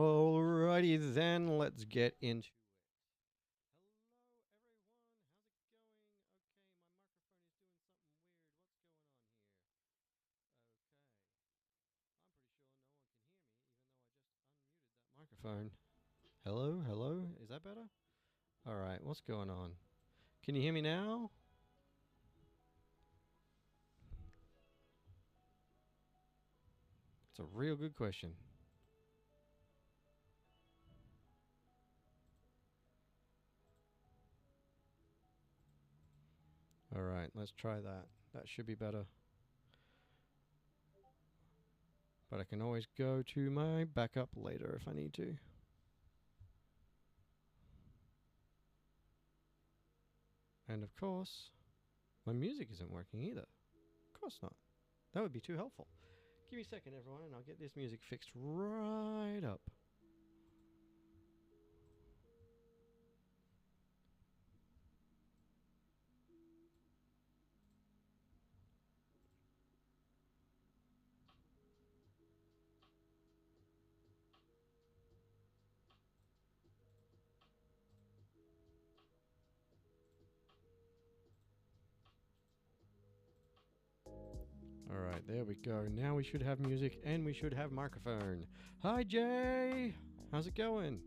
Alrighty then, let's get into it. Hello, everyone. How's it going? Okay, my microphone is doing something weird. What's going on here? Microphone. Hello, hello. Is that better? Alright, what's going on? Can you hear me now? It's a real good question. Alright, let's try that. That should be better. But I can always go to my backup later if I need to. And of course, my music isn't working either. Of course not. That would be too helpful. Give me a second, everyone, and I'll get this music fixed right up. Alright, there we go. Now we should have music and we should have microphone. Hi, Jay! How's it going?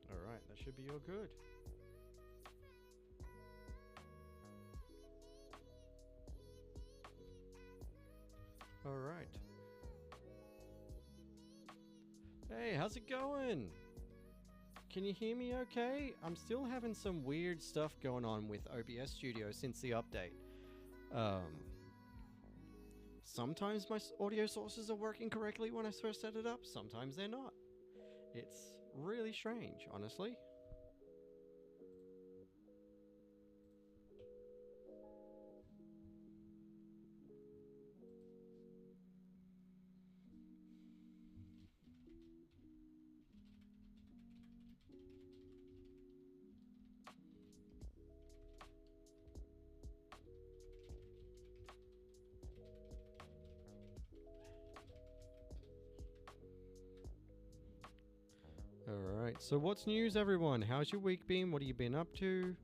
Alright, that should be all good. Alright. Hey, how's it going? Can you hear me okay? I'm still having some weird stuff going on with OBS Studio since the update. Sometimes my audio sources are working correctly when I first set it up, sometimes they're not. It's really strange, honestly. Alright, so what's news, everyone? How's your week been? What have you been up to?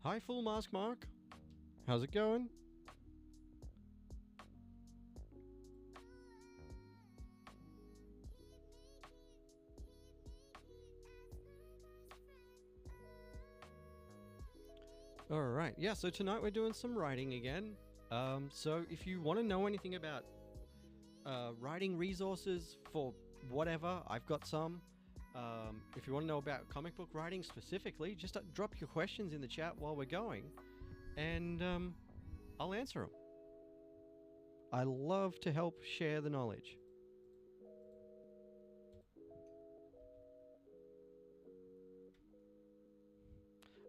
Hi, Full Mask Mark. How's it going? Alright, yeah, so tonight we're doing some writing again. So if you want to know anything about writing resources for whatever, I've got some. If you want to know about comic book writing specifically, just drop your questions in the chat while we're going, and I'll answer them. I love to help share the knowledge.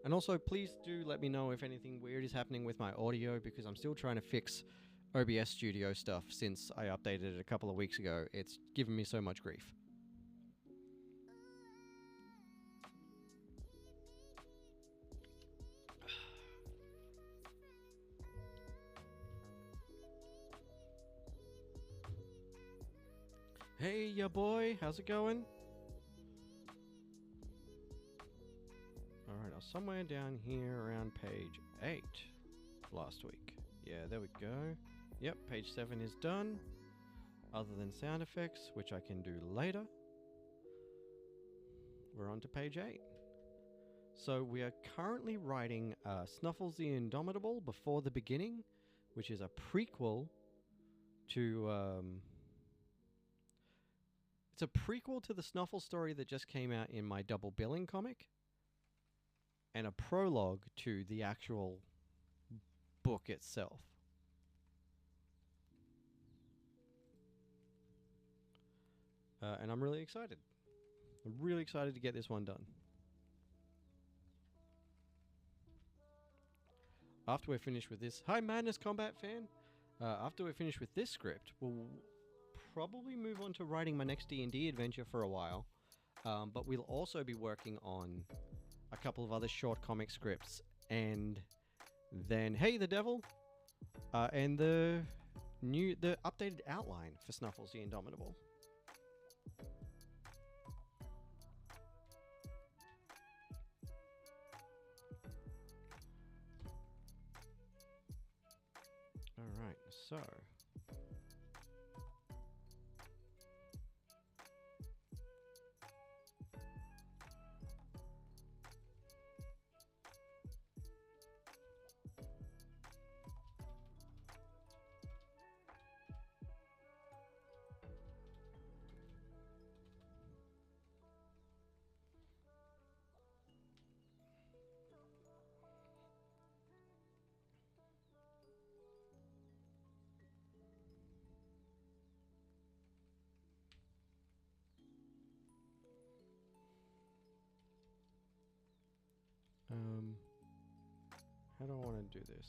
And also, please do let me know if anything weird is happening with my audio, because I'm still trying to fix OBS Studio stuff since I updated it a couple of weeks ago. It's given me so much grief. Hey, ya boy, how's it going? Alright, I was somewhere down here around page 8 last week. Yeah, there we go. Yep, page 7 is done. Other than sound effects, which I can do later. We're on to page 8. So we are currently writing Snuffles the Indomitable Before the Beginning, which is a prequel to... it's a prequel to the Snuffle story that just came out in my double billing comic, and a prologue to the actual book itself. And I'm really excited. I'm really excited to get this one done. After we're finished with this... Hi, Madness Combat fan! After we're finished with this script, we'll probably move on to writing my next D&D adventure for a while. But we'll also be working on a couple of other short comic scripts. And then... Hey, the devil! and the updated outline for Snuffles the Indomitable. All right, so. How do I want to do this?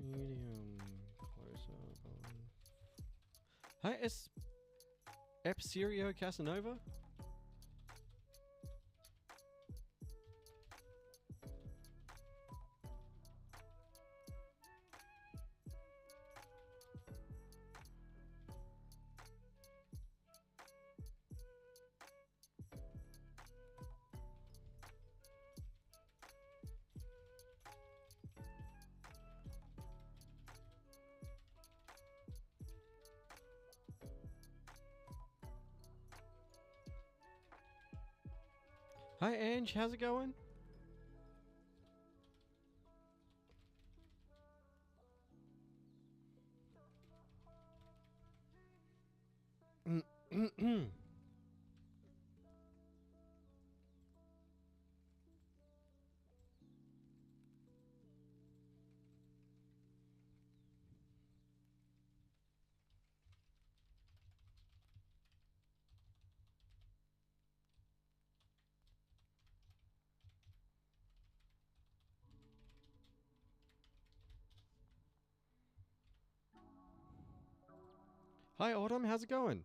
Medium close up. Hi, Epsirio Casanova. Hi, Ange. How's it going? Hi, Autumn. How's it going?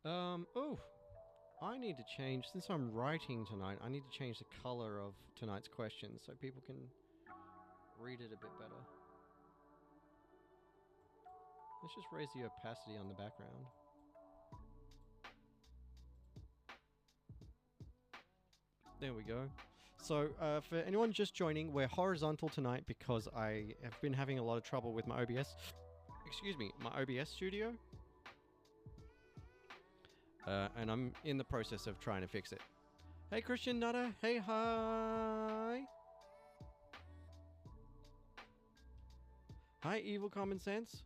Oh, I need to change, since I'm writing tonight, I need to change the color of tonight's questions so people can read it a bit better. Let's just raise the opacity on the background. There we go. So, for anyone just joining, we're horizontal tonight because I have been having a lot of trouble with my OBS. Excuse me, my OBS studio. And I'm in the process of trying to fix it. Hey, Christian Nutter. Hey, hi. Hi, Evil Common Sense.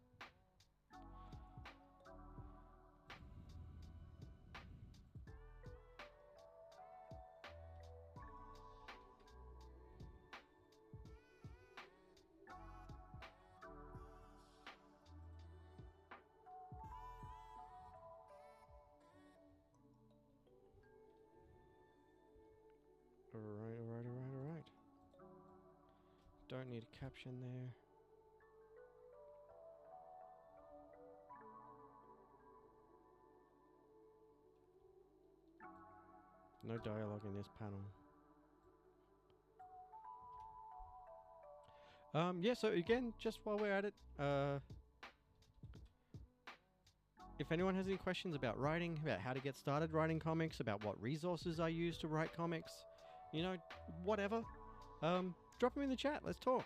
Alright. Don't need a caption there. No dialogue in this panel. Yeah, so again, just while we're at it, if anyone has any questions about writing, about how to get started writing comics, about what resources I use to write comics, you know, whatever, drop them in the chat. Let's talk.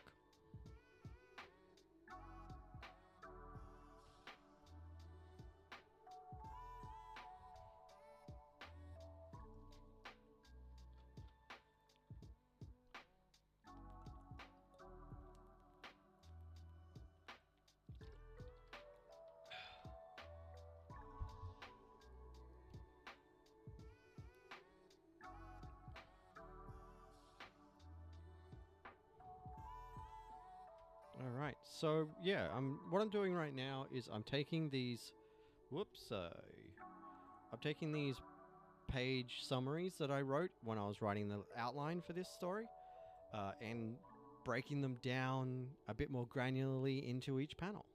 Alright, so yeah, what I'm doing right now is I'm taking these, I'm taking these page summaries that I wrote when I was writing the outline for this story, and breaking them down a bit more granularly into each panel.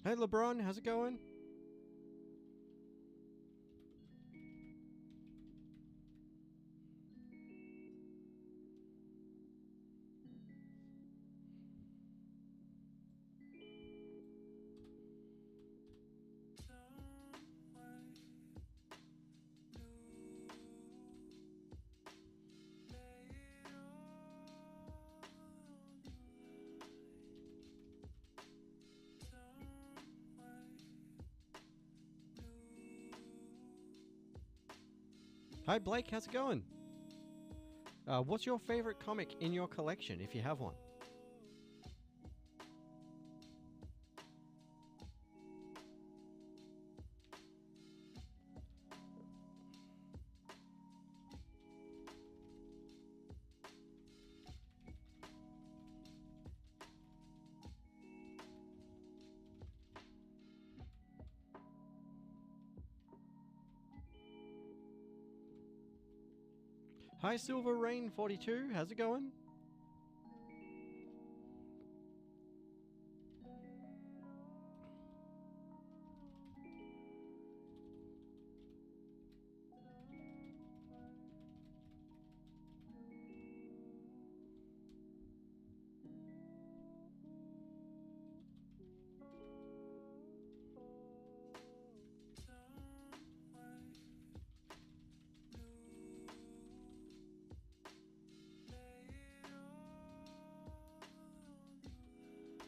Hey LeBron, how's it going? Hi Blake, how's it going? What's your favorite comic in your collection, if you have one? Hi Silver Rain 42, how's it going?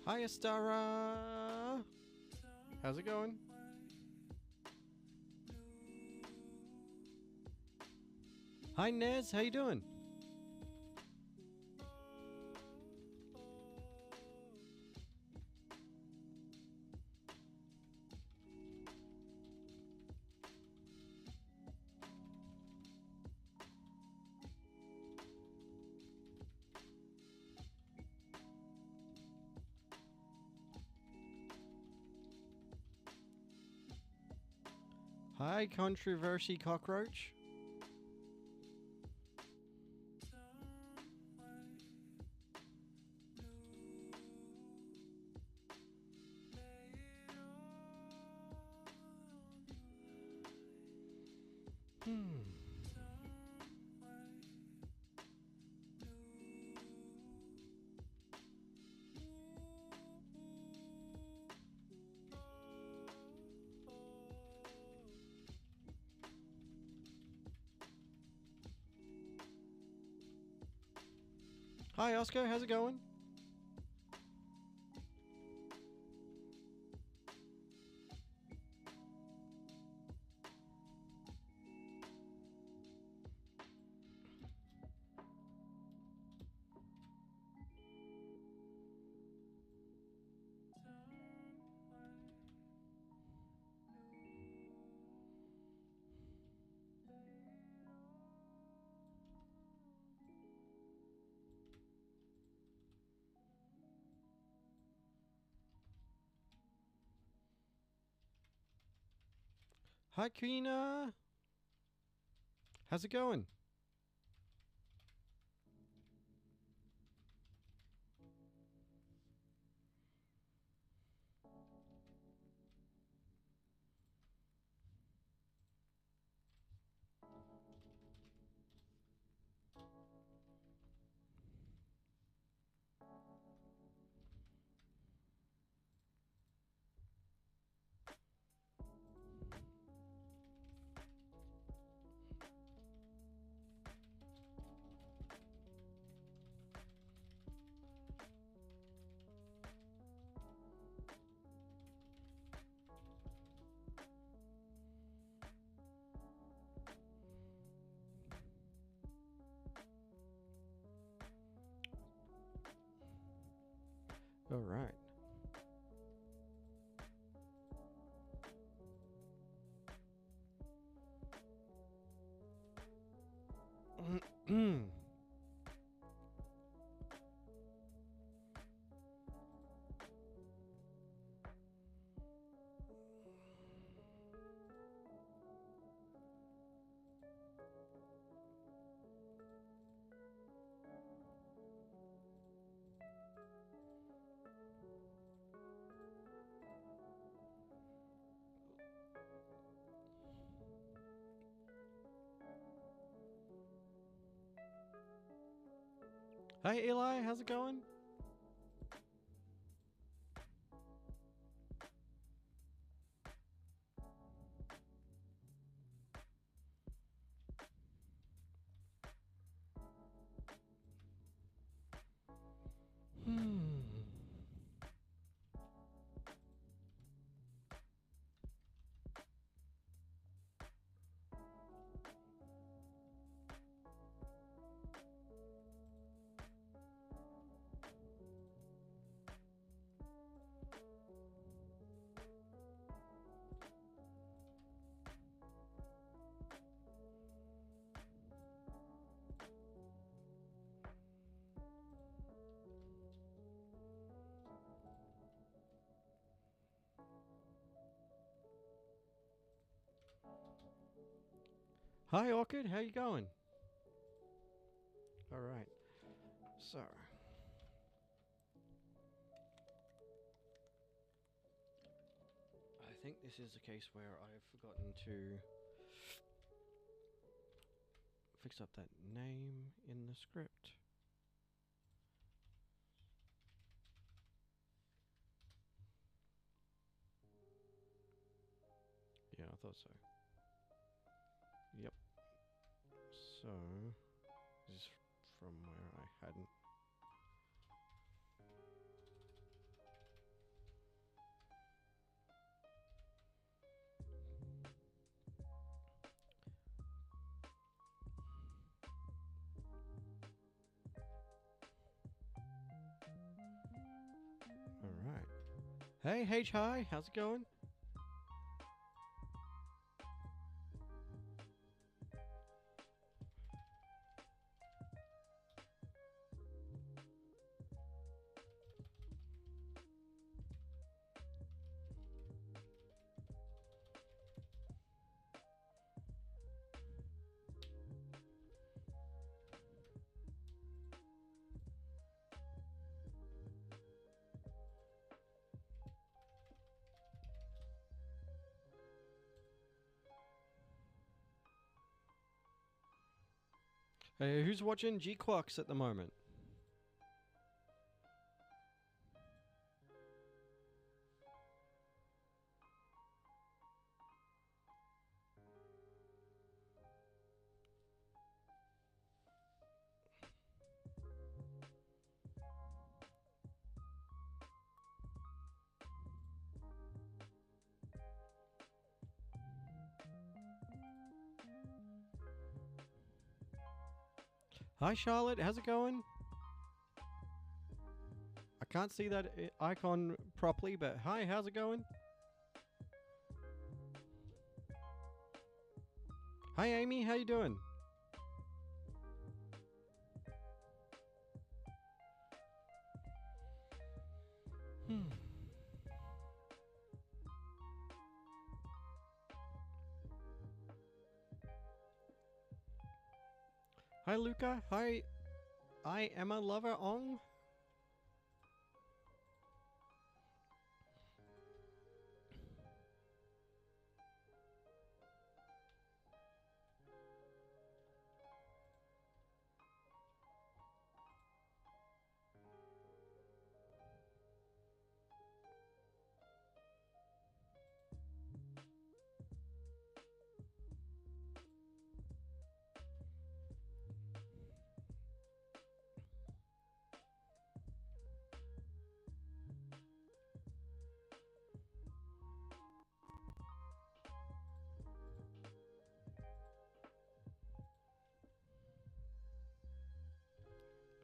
Hi Astara, how's it going? Hi Nez, how you doing? Hi Controversy Cockroach. Hi Oscar, how's it going? Hi Kina, how's it going? All right. Hey Eli, how's it going? Hmm. Hi Orchid, how you going? All right. So, I think this is the case where I've forgotten to fix up that name in the script. Yeah, I thought so. Yep. So, this is from where I hadn't. All right. Hey H hi, how's it going? Hey, who's watching G-Quox at the moment? Hi Charlotte, how's it going? I can't see that icon properly, but hi, how's it going? Hi Amy, how you doing? Hmm. Hi Luca, hi, I am a lover Ong.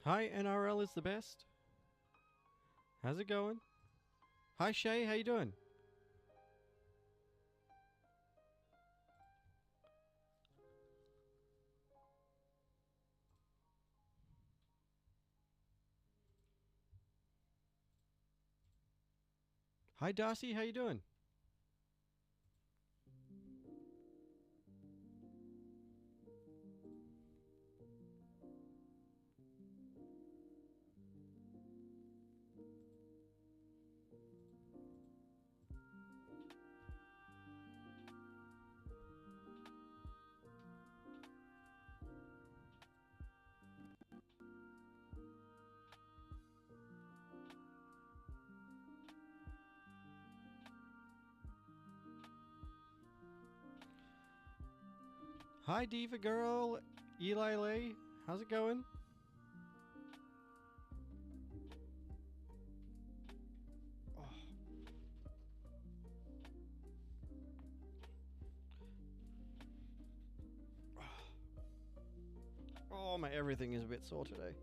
Hi NRL is the best. How's it going? Hi Shay, how you doing? Hi Darcy, how you doing? Hi, Diva Girl, Eli Lee. How's it going? Oh, my everything is a bit sore today.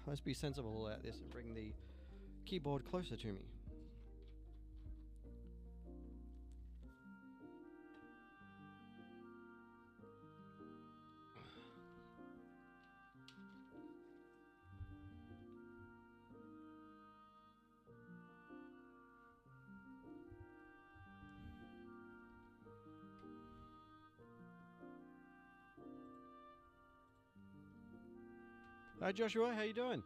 Let's be sensible about this and bring the keyboard closer to me. Hi Joshua, how you doing?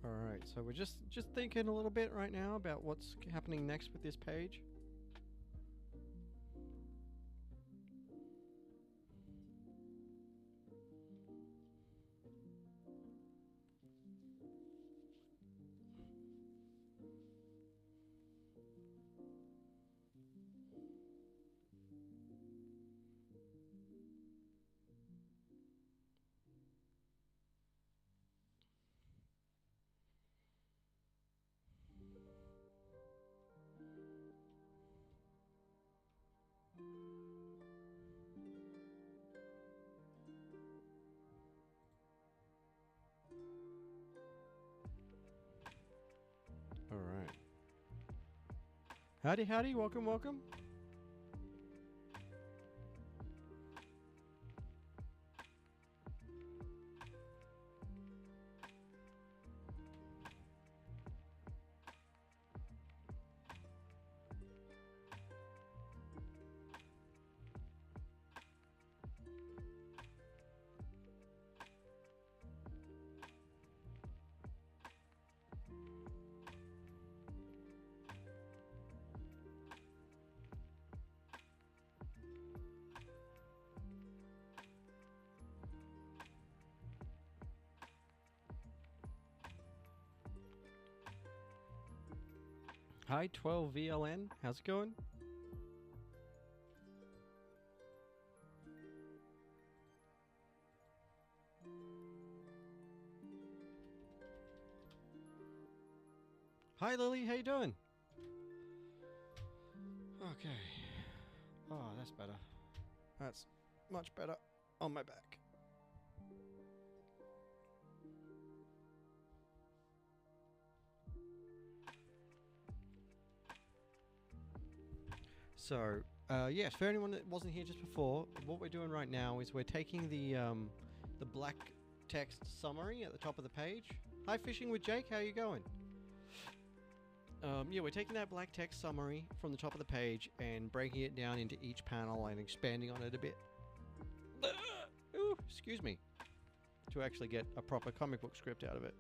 All right, so we're just thinking a little bit right now about what's happening next with this page. All right. Howdy, howdy, welcome, welcome. Hi, 12VLN. How's it going? Hi, Lily. How you doing? Okay. Oh, that's better. That's much better on my back. So, yes, for anyone that wasn't here just before, what we're doing right now is we're taking the black text summary at the top of the page. Hi, Fishing with Jake, how you going? Yeah, we're taking that black text summary from the top of the page and breaking it down into each panel and expanding on it a bit. Ooh, excuse me. To actually get a proper comic book script out of it.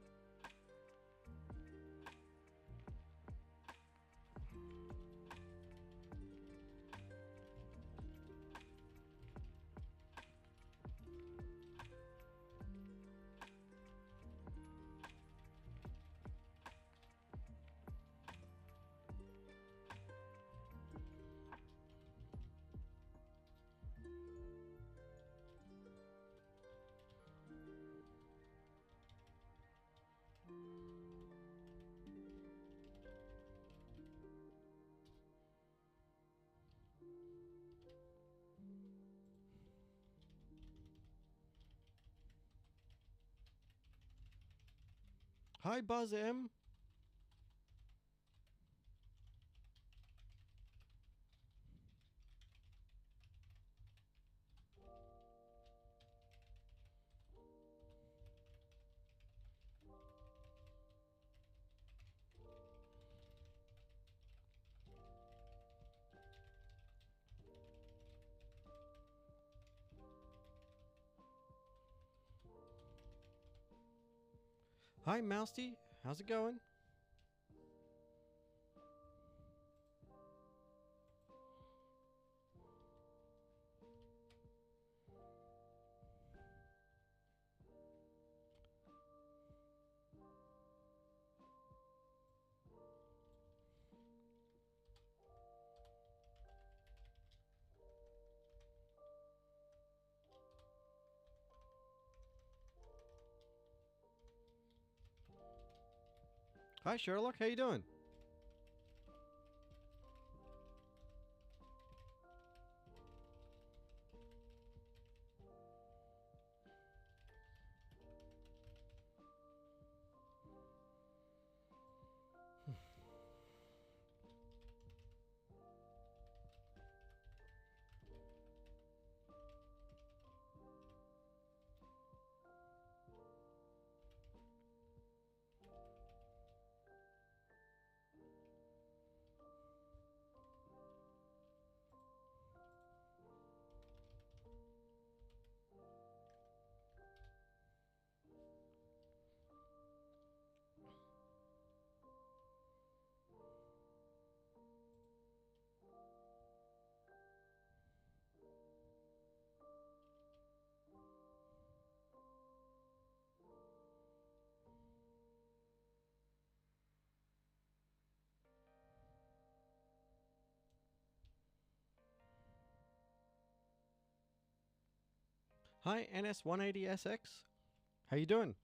Hi, Buzz M. Hi, Mousty. How's it going? Hi, Sherlock. How you doing? Hi, NS180SX. How you doing?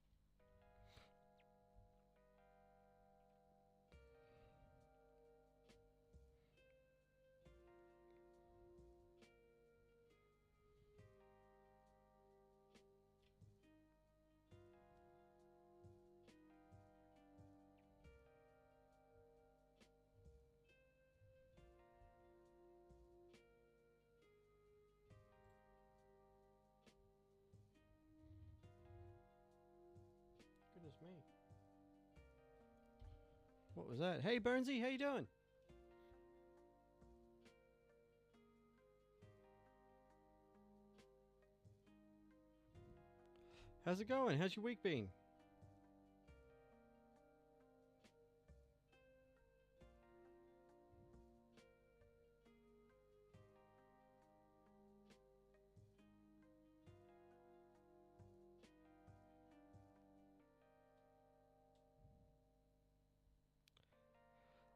Goodness me. What was that? Hey, Burnsy, how you doing? How's it going? How's your week been?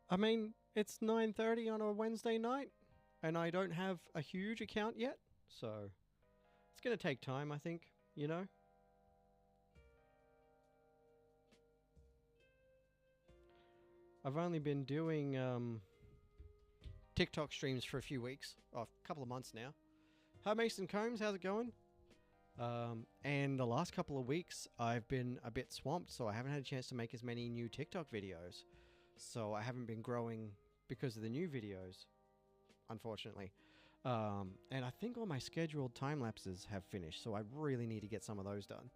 I mean, it's 9:30 on a Wednesday night, and I don't have a huge account yet, so it's gonna take time, I think, you know? I've only been doing TikTok streams for a few weeks, a couple of months now. Hi, Mason Combs, how's it going? And the last couple of weeks, I've been a bit swamped, so I haven't had a chance to make as many new TikTok videos. So I haven't been growing because of the new videos, unfortunately. And I think all my scheduled time lapses have finished, so I really need to get some of those done.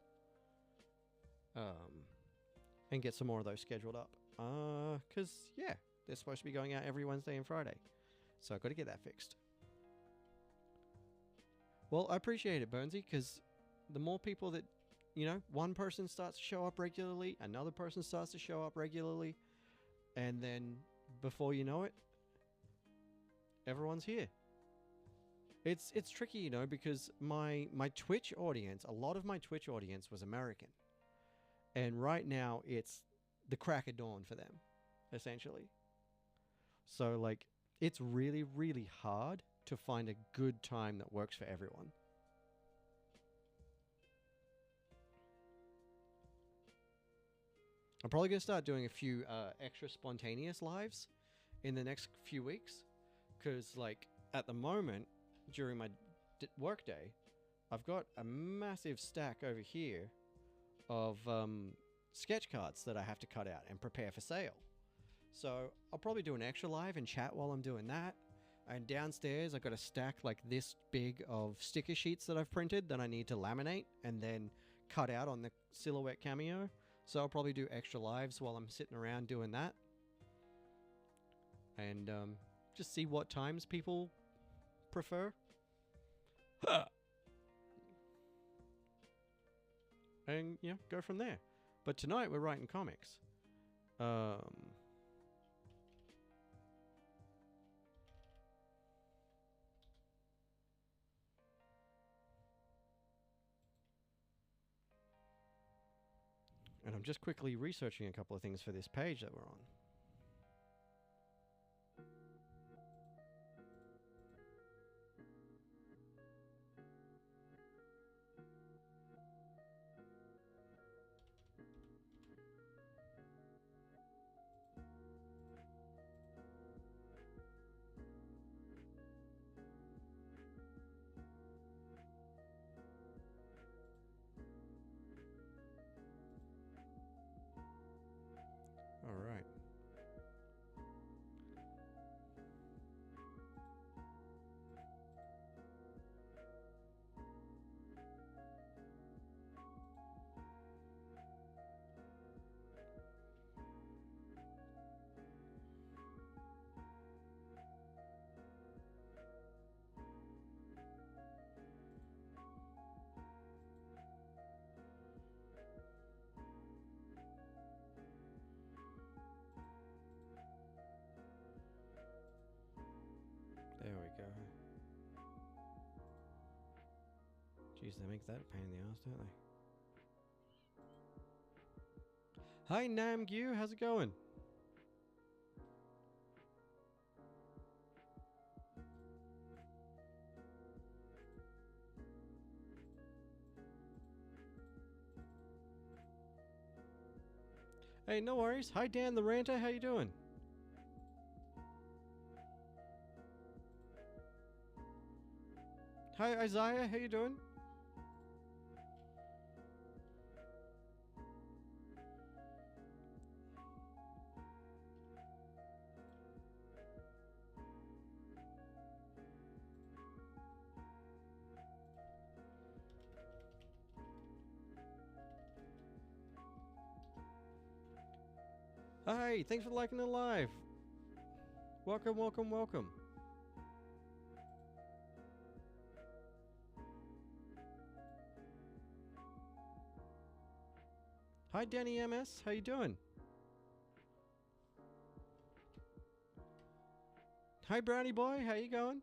And get some more of those scheduled up. Because, yeah, they're supposed to be going out every Wednesday and Friday. So I've got to get that fixed. Well, I appreciate it, Burnsy, because the more people that, you know, one person starts to show up regularly, another person starts to show up regularly, and then before you know it, everyone's here. It's tricky, you know, because my Twitch audience, a lot of my Twitch audience was American. And right now it's the crack of dawn for them, essentially. So, like, it's really, really hard to find a good time that works for everyone. I'm probably going to start doing a few extra spontaneous lives in the next few weeks. Because, like, at the moment, during my work day, I've got a massive stack over here of sketch cards that I have to cut out and prepare for sale. So I'll probably do an extra live and chat while I'm doing that. And downstairs, I've got a stack like this big of sticker sheets that I've printed that I need to laminate and then cut out on the Silhouette Cameo. So I'll probably do extra lives while I'm sitting around doing that. And just see what times people prefer. And, you know, go from there. But tonight we're writing comics. And I'm just quickly researching a couple of things for this page that we're on. Jeez, they make that a pain in the ass, don't they? Hi, Namgu. How's it going? Hey, no worries. Hi, Dan the Ranter. How you doing? Hi, Isaiah. How you doing? Hi, thanks for liking the live. Welcome, welcome, welcome. Hi, Danny MS. How you doing? Hi, Brownie Boy. How you going?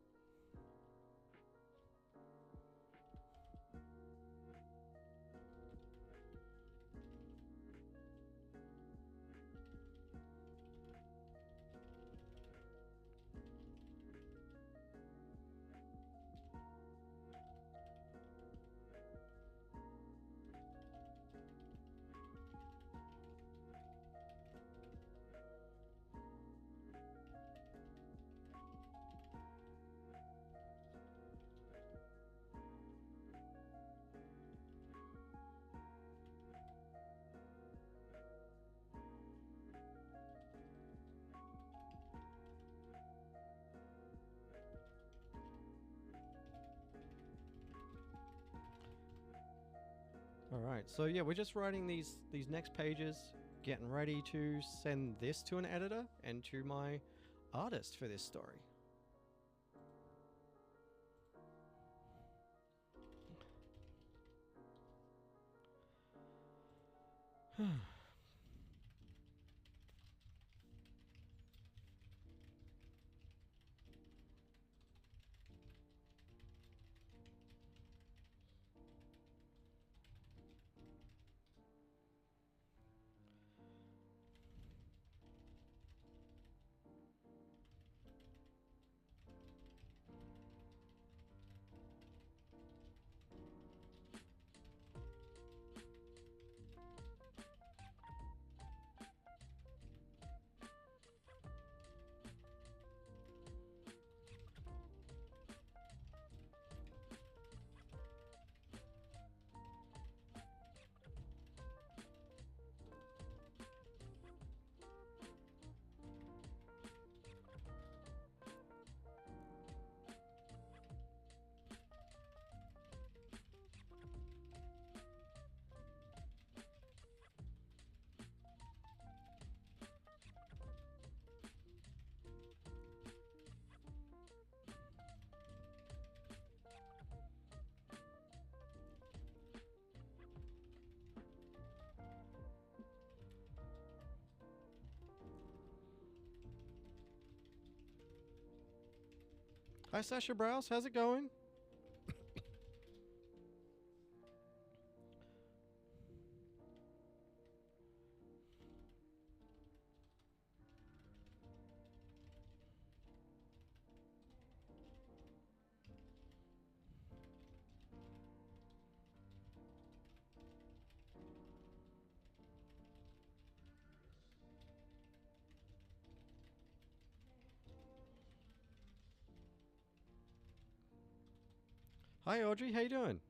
Alright, so yeah, we're just writing these next pages, getting ready to send this to an editor and to my artist for this story. Hi, Sasha Browse. How's it going? Hi, Audrey. How you doing?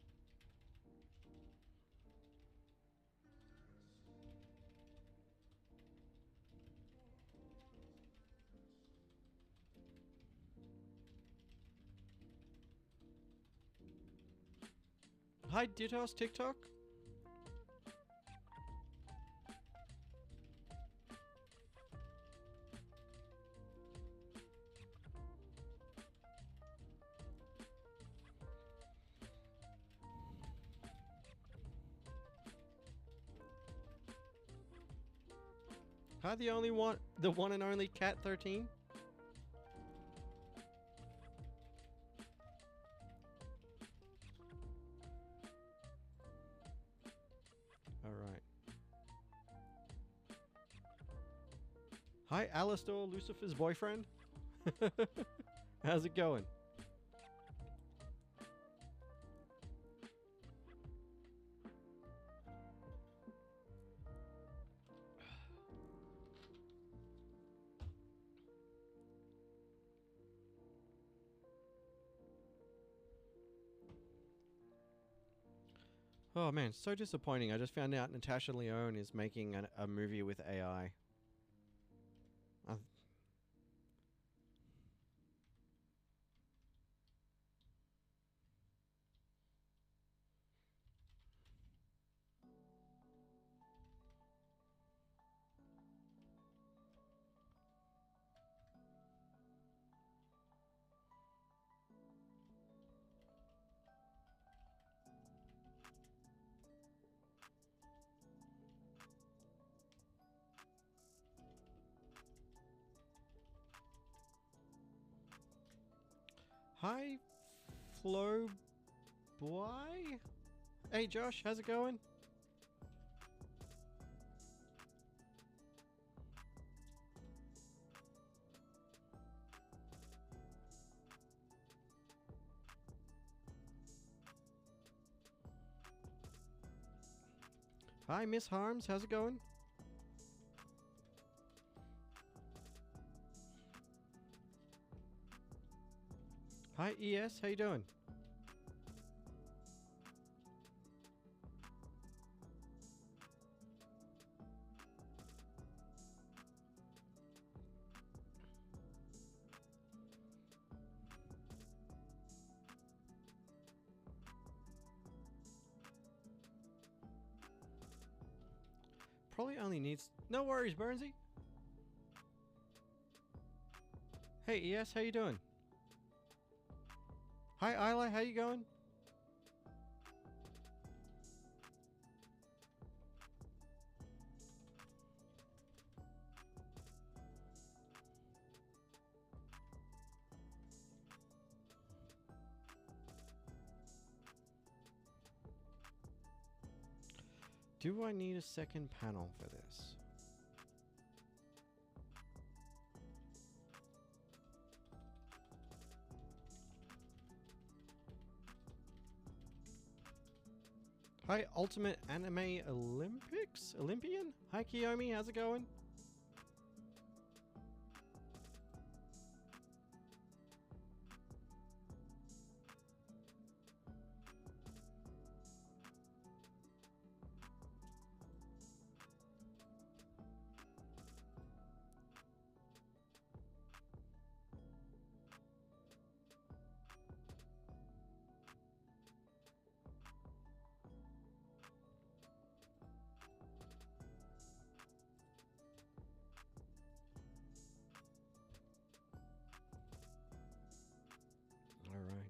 Hi, Dittos TikTok. Hi, the one and only Cat 13. Hi, Alistair, Lucifer's boyfriend. How's it going? Oh man, so disappointing. I just found out Natasha Lyonne is making a movie with AI. Hi, Flo Boy. Hey, Josh, how's it going? Hi, Miss Harms, how's it going? Hi, ES, how you doing? Probably only needs... No worries, Burnsy. Hey, ES, how you doing? Hi, Isla, how you going? Do I need a second panel for this? Hi, Ultimate Anime Olympian? Hi, Kiyomi, how's it going? All right.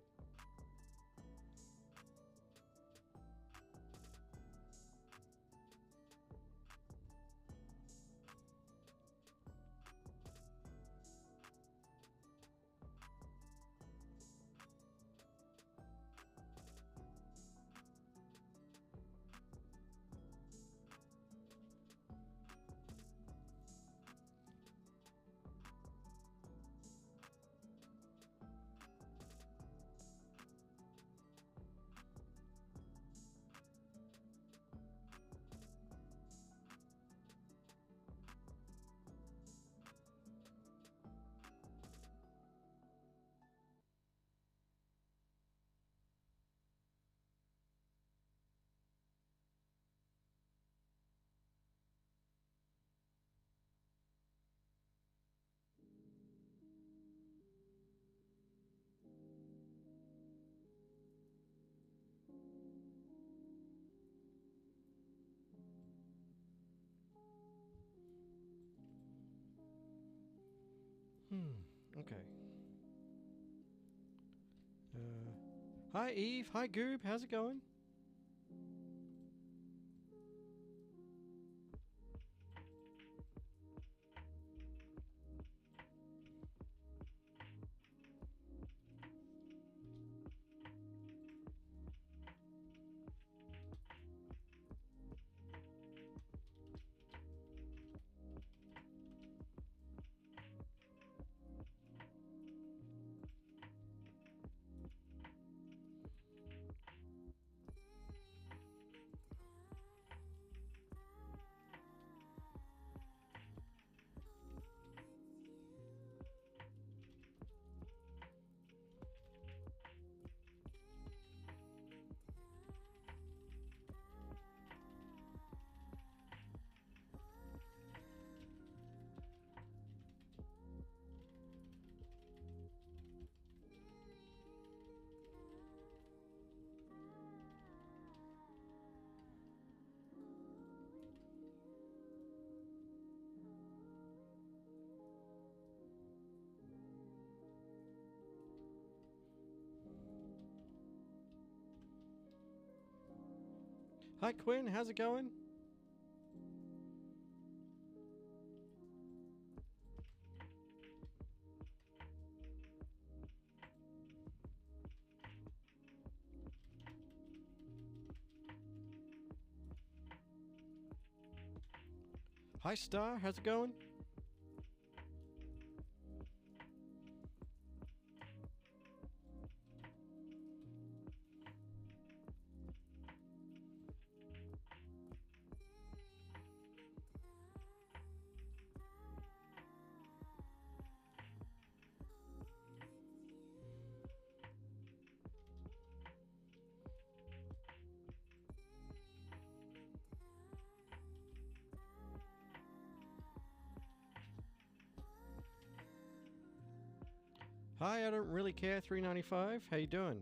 Okay. Hi, Eve. Hi, Goob. How's it going? Hi Quinn, how's it going? Hi Star, how's it going? Hi, I don't really care 395. How you doing?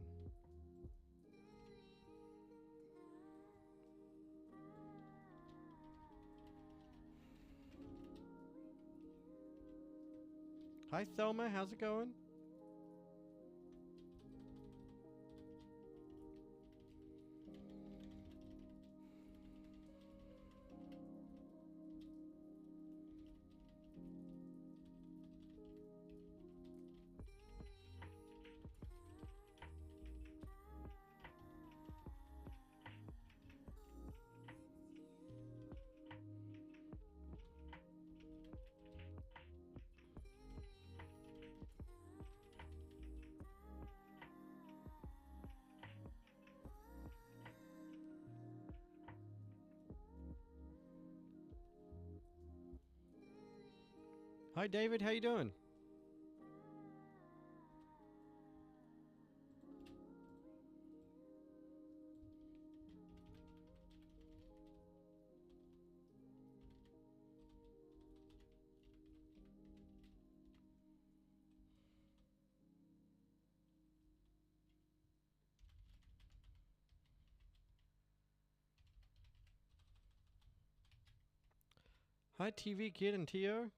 Hi Thelma, how's it going? Hi David, how you doing? Hi TV Kid and Tio.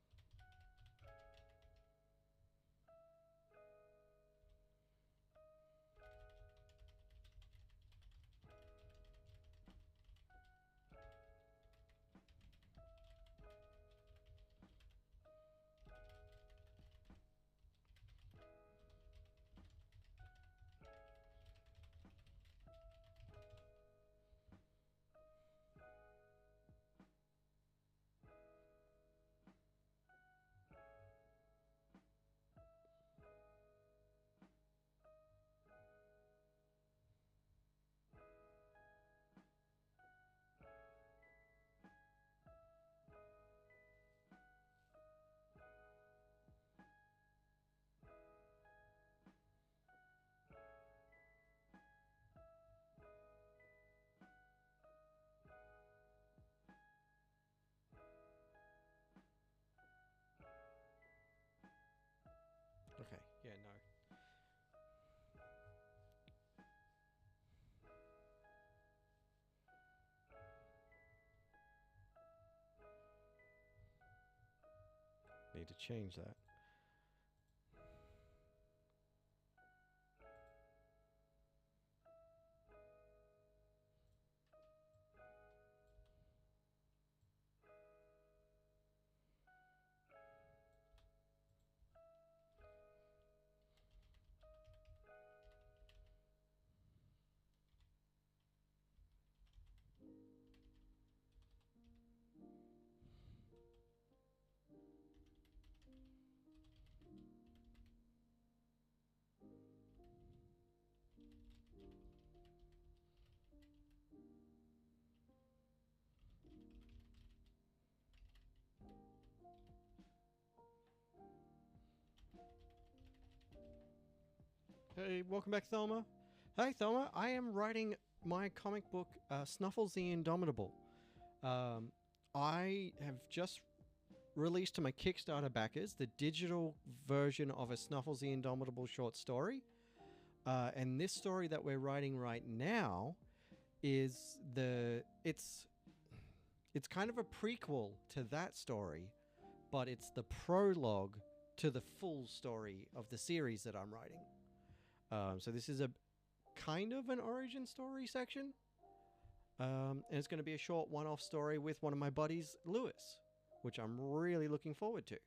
Okay, yeah, no. Need to change that. Hey, welcome back, Thelma. Hey, Thelma, I am writing my comic book, Snuffles the Indomitable. Um, I have just released to my Kickstarter backers the digital version of a Snuffles the Indomitable short story. And this story that we're writing right now is it's kind of a prequel to that story, but it's the prologue to the full story of the series that I'm writing. So this is a kind of an origin story section. And it's going to be a short one-off story with one of my buddies, Lewis, which I'm really looking forward to.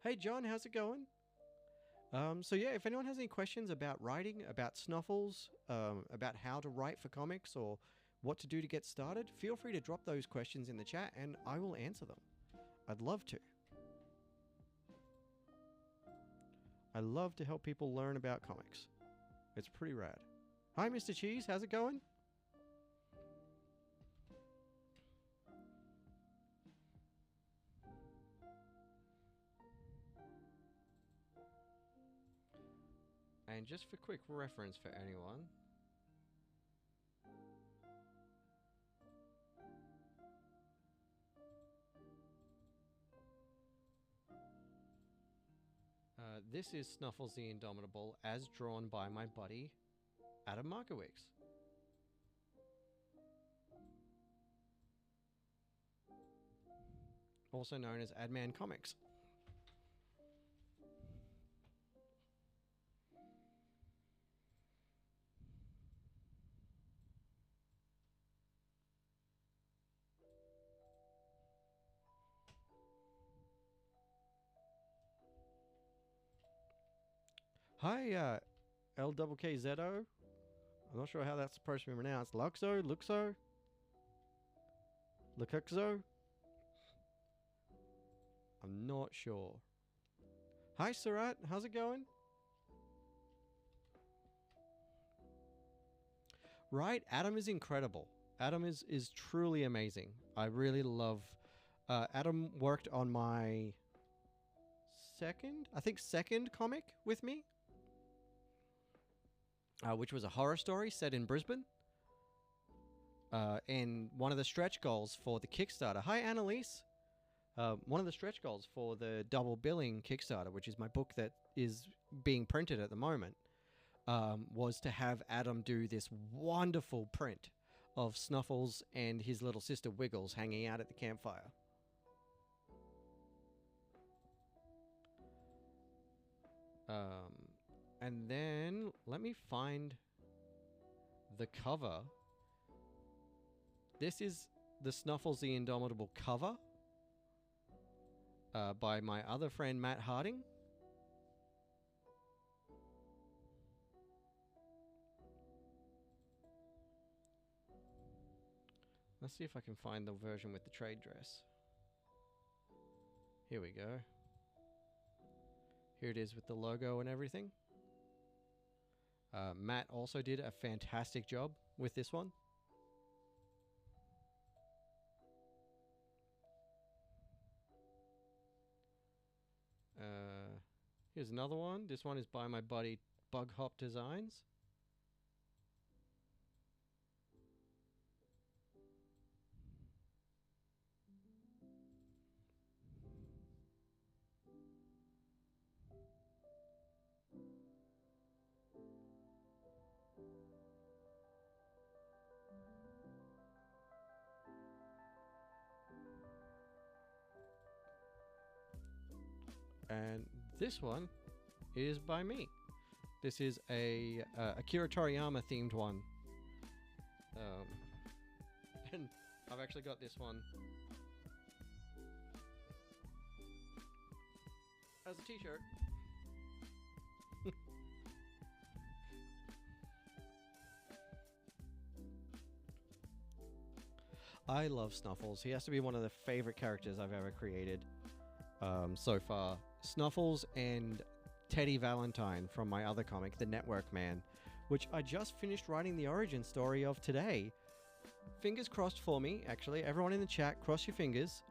Hey, John, how's it going? So yeah, if anyone has any questions about writing, about Snuffles, about how to write for comics, or what to do to get started, feel free to drop those questions in the chat and I will answer them. I'd love to. I love to help people learn about comics. It's pretty rad. Hi, Mr. Cheese, how's it going? And just for quick reference for anyone, this is Snuffles the Indomitable as drawn by my buddy Adam Markowicz. Also known as Adman Comics. Hi, LKKZO. I'm not sure how that's supposed to be pronounced. Luxo? Luxo? Luxo? I'm not sure. Hi, Surat. How's it going? Right, Adam is incredible. Adam is truly amazing. I really love... Adam worked on my second comic with me. Which was a horror story set in Brisbane. And one of the stretch goals for the Kickstarter... Hi, Annalise. One of the stretch goals for the double billing Kickstarter, which is my book that is being printed at the moment, was to have Adam do this wonderful print of Snuffles and his little sister Wiggles hanging out at the campfire. And then let me find the cover. This is the Snuffles the Indomitable cover by my other friend Matt Harding. Let's see if I can find the version with the trade dress. Here we go. Here it is with the logo and everything. Matt also did a fantastic job with this one. Here's another one. This one is by my buddy Bug Hop Designs. And this one is by me. This is a Akira Toriyama themed one. And I've actually got this one as a t-shirt. I love Snuffles. He has to be one of the favorite characters I've ever created so far. Snuffles and Teddy Valentine from my other comic, The Network Man, which I just finished writing the origin story of today. Fingers crossed for me, actually. Everyone in the chat, cross your fingers.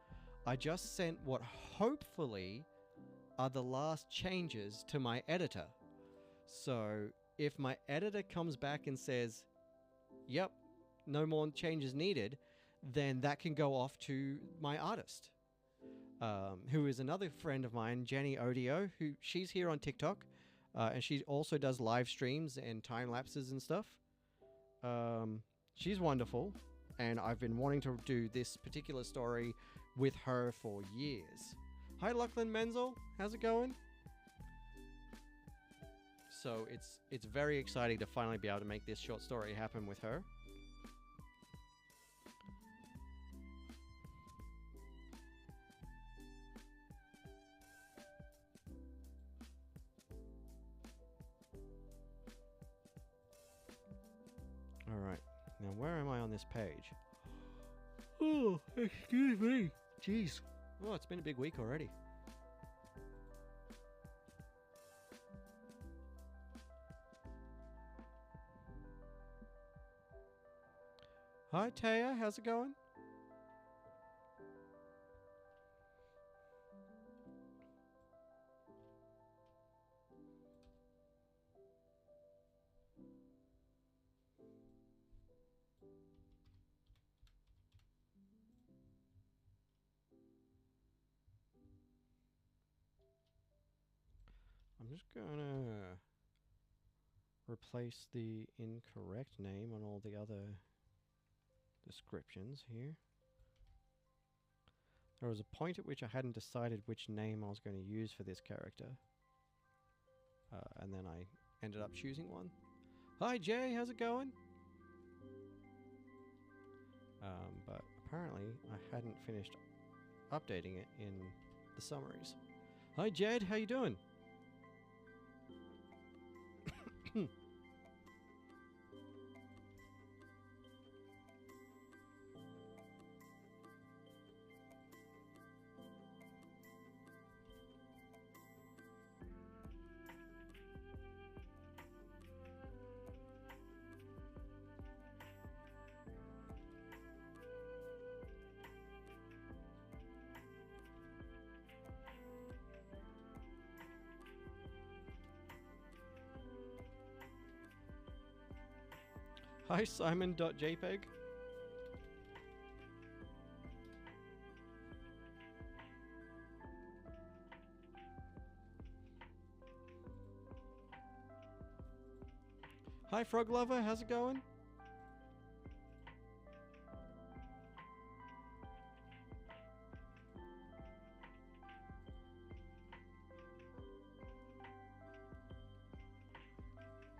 I just sent what hopefully are the last changes to my editor. So if my editor comes back and says, yep, no more changes needed, then that can go off to my artist. Who is another friend of mine, Jenny Odio, who she's here on TikTok, and she also does live streams and time lapses and stuff. She's wonderful, and I've been wanting to do this particular story with her for years. Hi, Lachlan Menzel, how's it going? So it's very exciting to finally be able to make this short story happen with her. Alright, now where am I on this page? Oh, excuse me. Jeez. Oh, it's been a big week already. Hi, Taya. How's it going? I'm just gonna replace the incorrect name on all the other descriptions here. There was a point at which I hadn't decided which name I was going to use for this character. And then I ended up choosing one. Hi Jay, how's it going? But apparently I hadn't finished updating it in the summaries. Hi Jed, how you doing? Hi Simon.jpg. Hi Frog Lover, how's it going?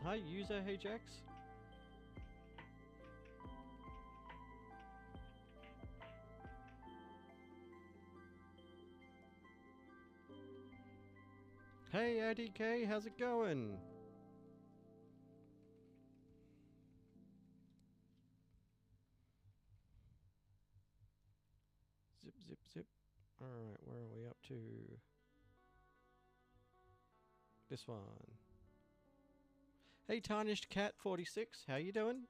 Hi user HX. Hey ADK, how's it going? Zip, zip, zip. Alright, where are we up to? This one. Hey Tarnished Cat 46, how you doing?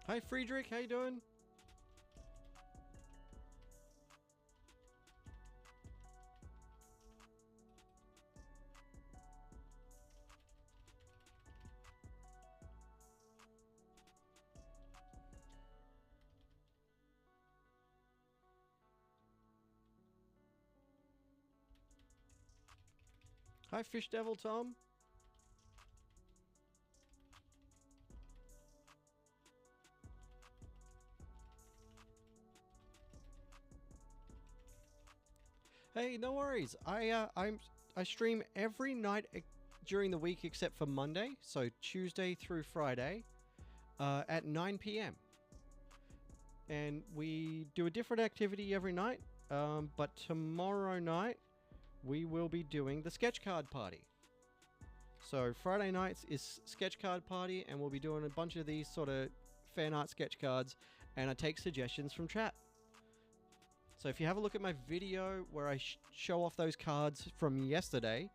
Hi Friedrich, how you doing? Hi Fish Devil Tom. Hey, no worries. I stream every night during the week except for Monday, so Tuesday through Friday, at 9 p.m. And we do a different activity every night. But tomorrow night we will be doing the sketch card party. So Friday nights is sketch card party, and we'll be doing a bunch of these sort of fan art sketch cards, and I take suggestions from chat. So if you have a look at my video where I show off those cards from yesterday,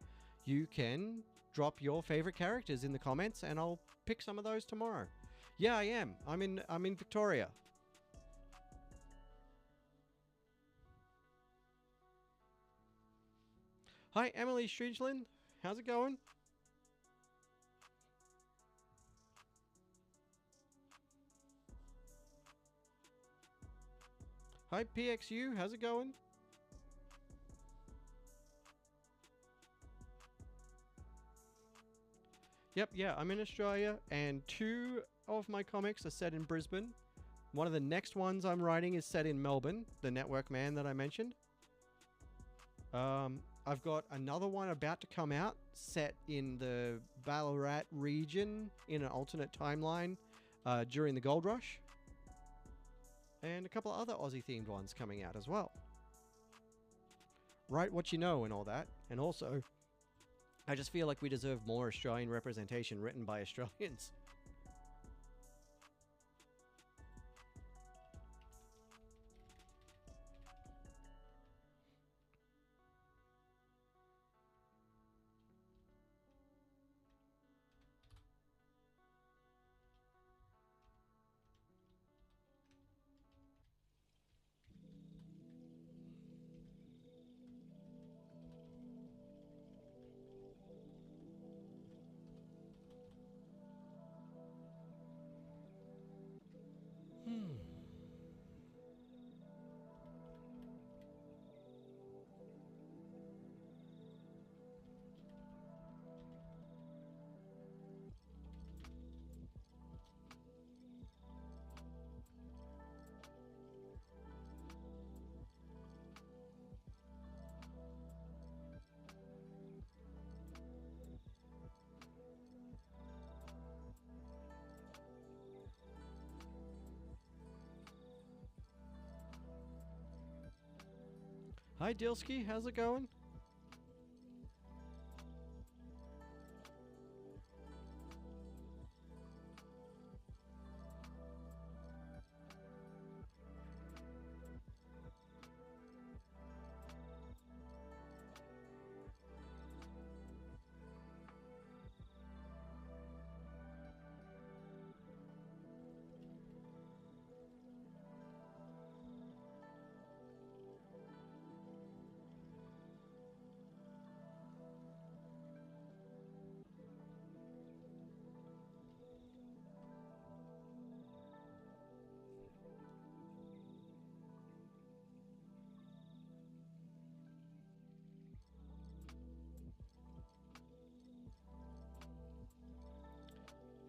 you can drop your favorite characters in the comments and I'll pick some of those tomorrow. Yeah, I am. I'm in Victoria. Hi, Emily Stridgeland. How's it going? Hi, PXU. How's it going? Yep, yeah, I'm in Australia, and 2 of my comics are set in Brisbane. One of the next ones I'm writing is set in Melbourne, the Network Man that I mentioned. I've got another one about to come out set in the Ballarat region in an alternate timeline during the Gold Rush. And a couple of other Aussie themed ones coming out as well. Write what you know and all that. And also, I just feel like we deserve more Australian representation written by Australians. Hi Dilsky, how's it going?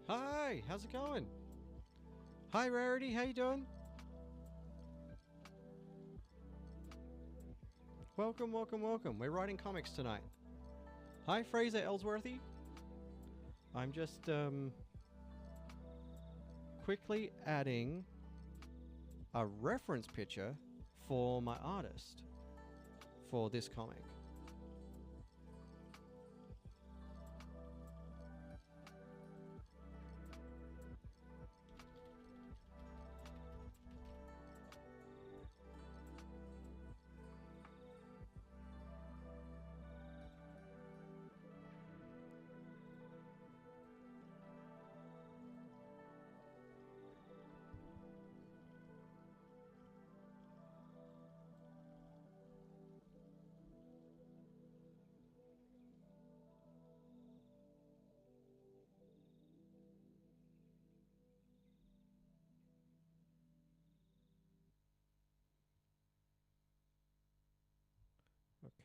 Hi, how's it going? Hi Rarity, how you doing? Welcome, welcome, welcome. We're writing comics tonight. Hi Fraser Ellsworthy. I'm just quickly adding a reference picture for my artist for this comic.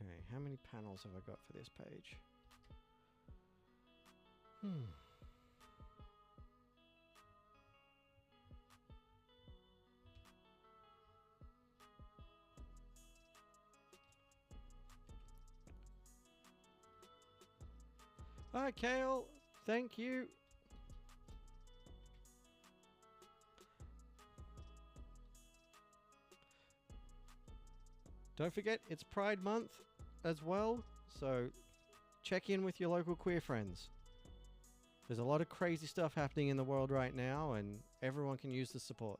Okay, how many panels have I got for this page? Hi Kale, thank you. Don't forget, it's Pride Month as well, so check in with your local queer friends. There's a lot of crazy stuff happening in the world right now, and everyone can use the support.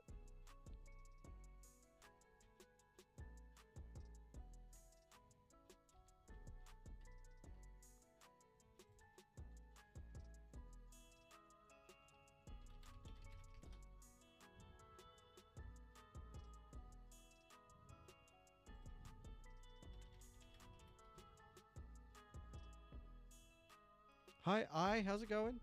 Hi, how's it going?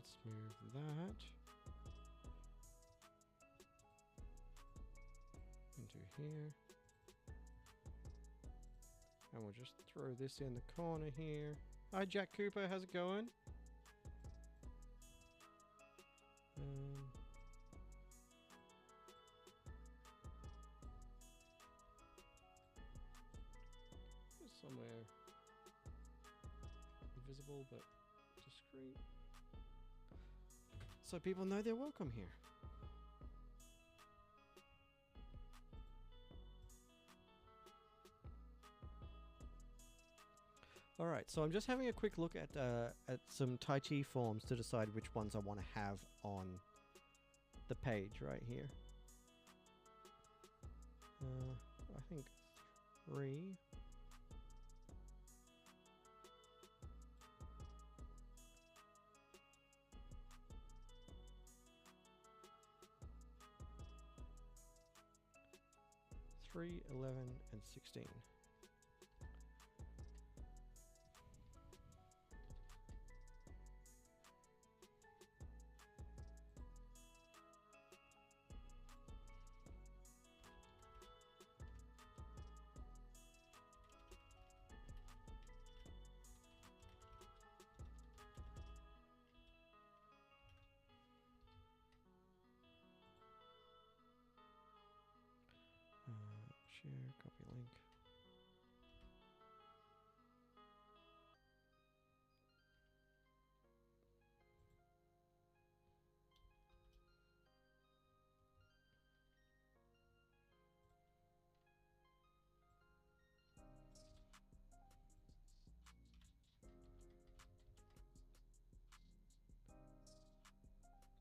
let's move that into here. And we'll just throw this in the corner here. Hi, Jack Cooper. How's it going? Just somewhere invisible but discreet, so people know they're welcome here. All right, so I'm just having a quick look at some Tai Chi forms to decide which ones I want to have on the page right here. I think 3. Three, 11, and 16. Share, copy link.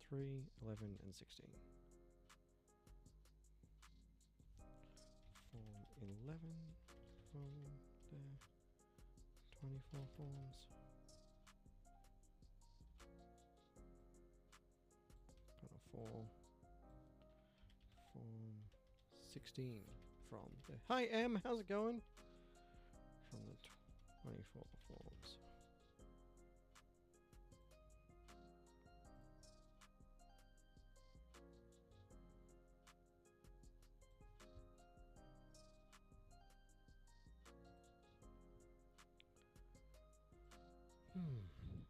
Three, 11, and 16. Form 11, form there, 24 forms. Gonna fall. Form 16 from there. Hi M, how's it going? From the 24 forms.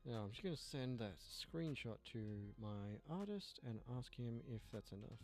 Now I'm just going to send that screenshot to my artist and ask him if that's enough.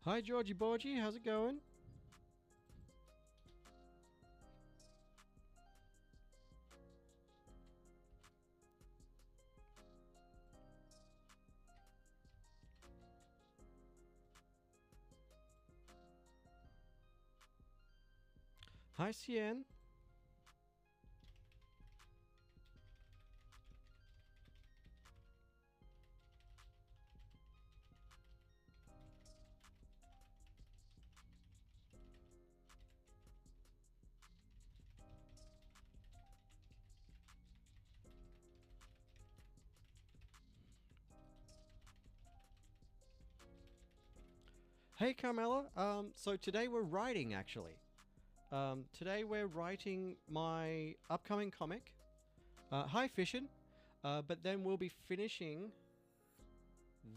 Hi Georgie Borgie, how's it going? Hi Cien. Hey Carmela, so today we're writing actually. Today we're writing my upcoming comic. Hi Fishin. But then we'll be finishing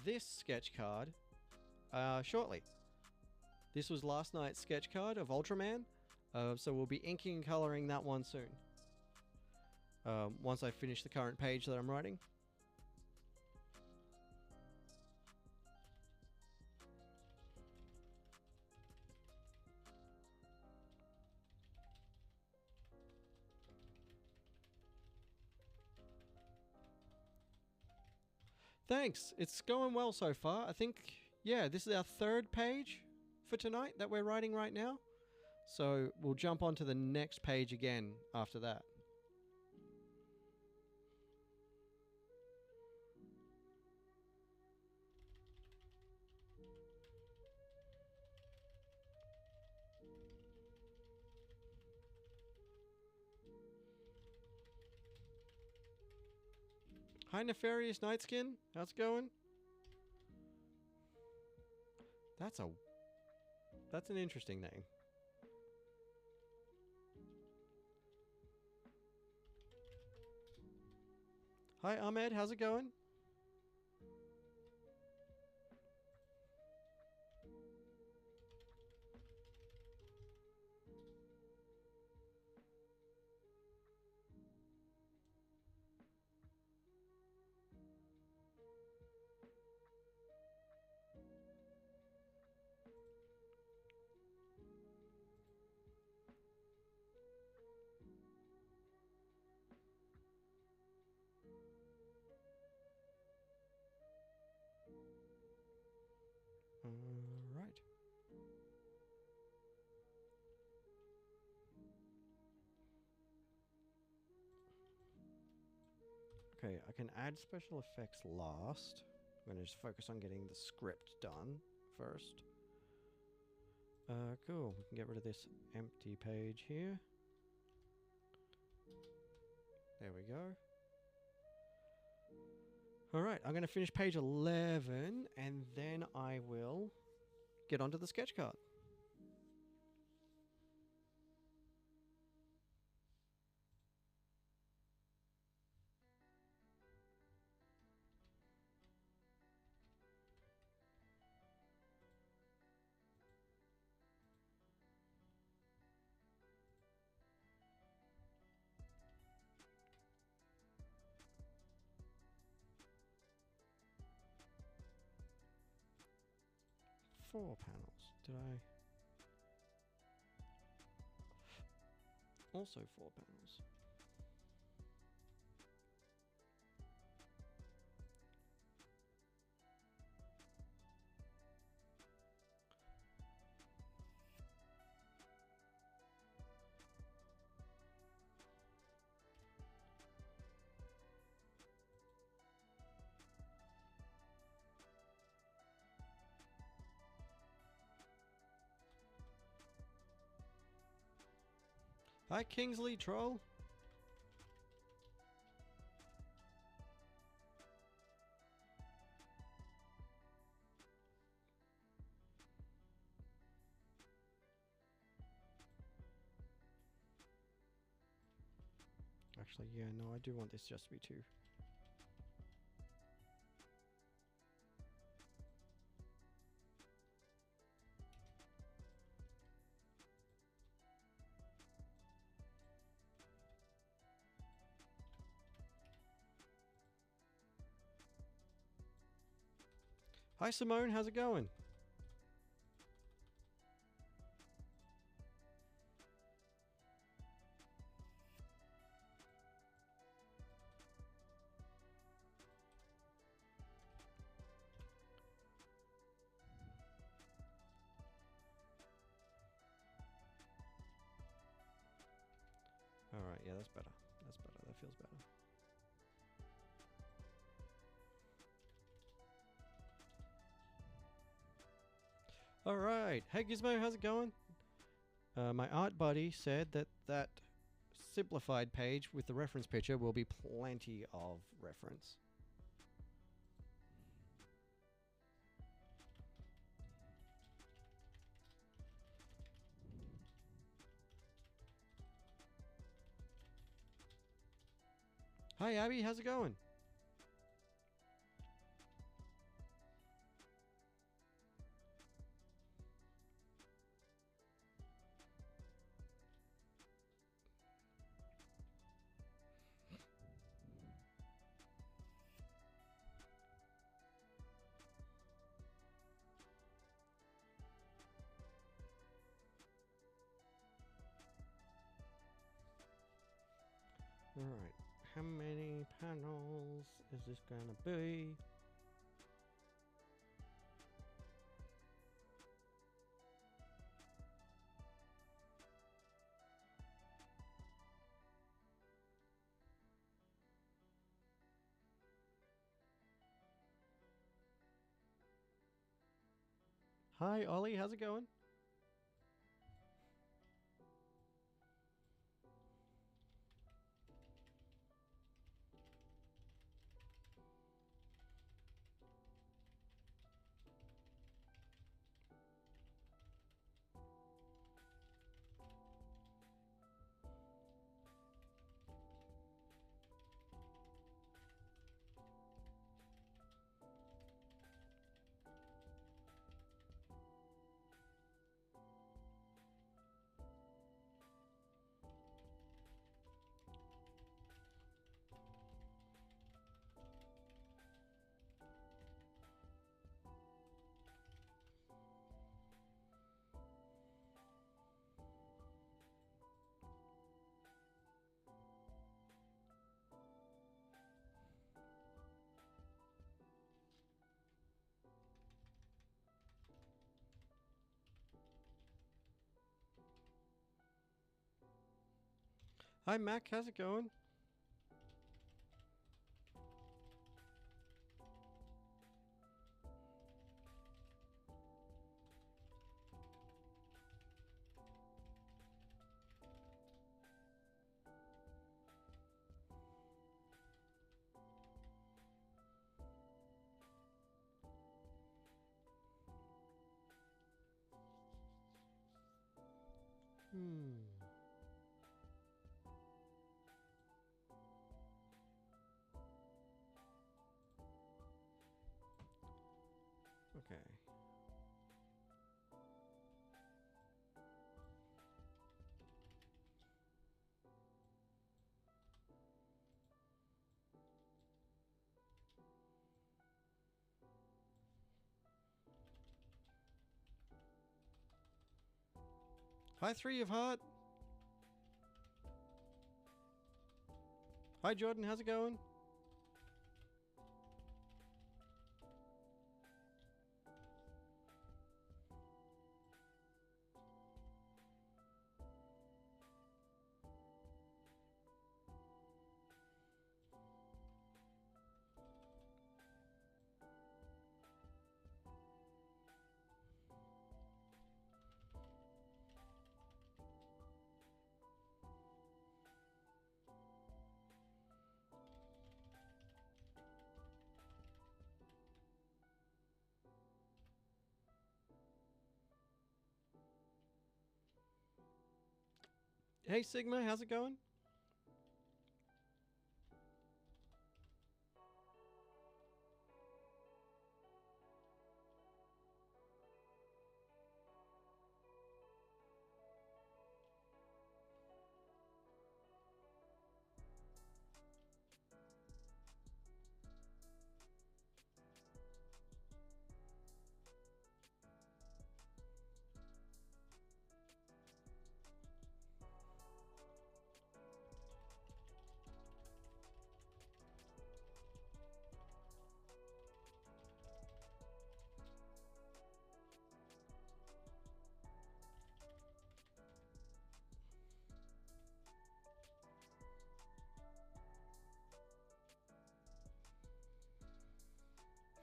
this sketch card shortly. This was last night's sketch card of Ultraman. So we'll be inking and coloring that one soon. Once I finish the current page that I'm writing. Thanks. It's going well so far. I think, yeah, this is our 3rd page for tonight that we're writing right now. So we'll jump on to the next page again after that. Hi, Nefarious Nightskin. How's it going? That's an interesting name. Hi, Ahmed. How's it going? 'Right. Okay, I can add special effects last. I'm going to just focus on getting the script done first. Cool. We can get rid of this empty page here. There we go. Alright, I'm going to finish page 11, and then I will get onto the sketch card. Four panels. Did I? Also 4 panels. Hi, Kingsley Troll. Actually, yeah, no, I do want this just to be 2. Hi, Simone. How's it going? Alright, yeah, that's better. That's better. That feels better. Alright. Hey, Gizmo, how's it going? My art buddy said that simplified page with the reference picture will be plenty of reference. Hi, Abby, how's it going? Alright, how many panels is this gonna be? Hi, Ollie. How's it going? Hi, Mac. How's it going? Hmm. Okay. Hi, Three of Heart. Hi, Jordan. How's it going? Hey, Sigma. How's it going?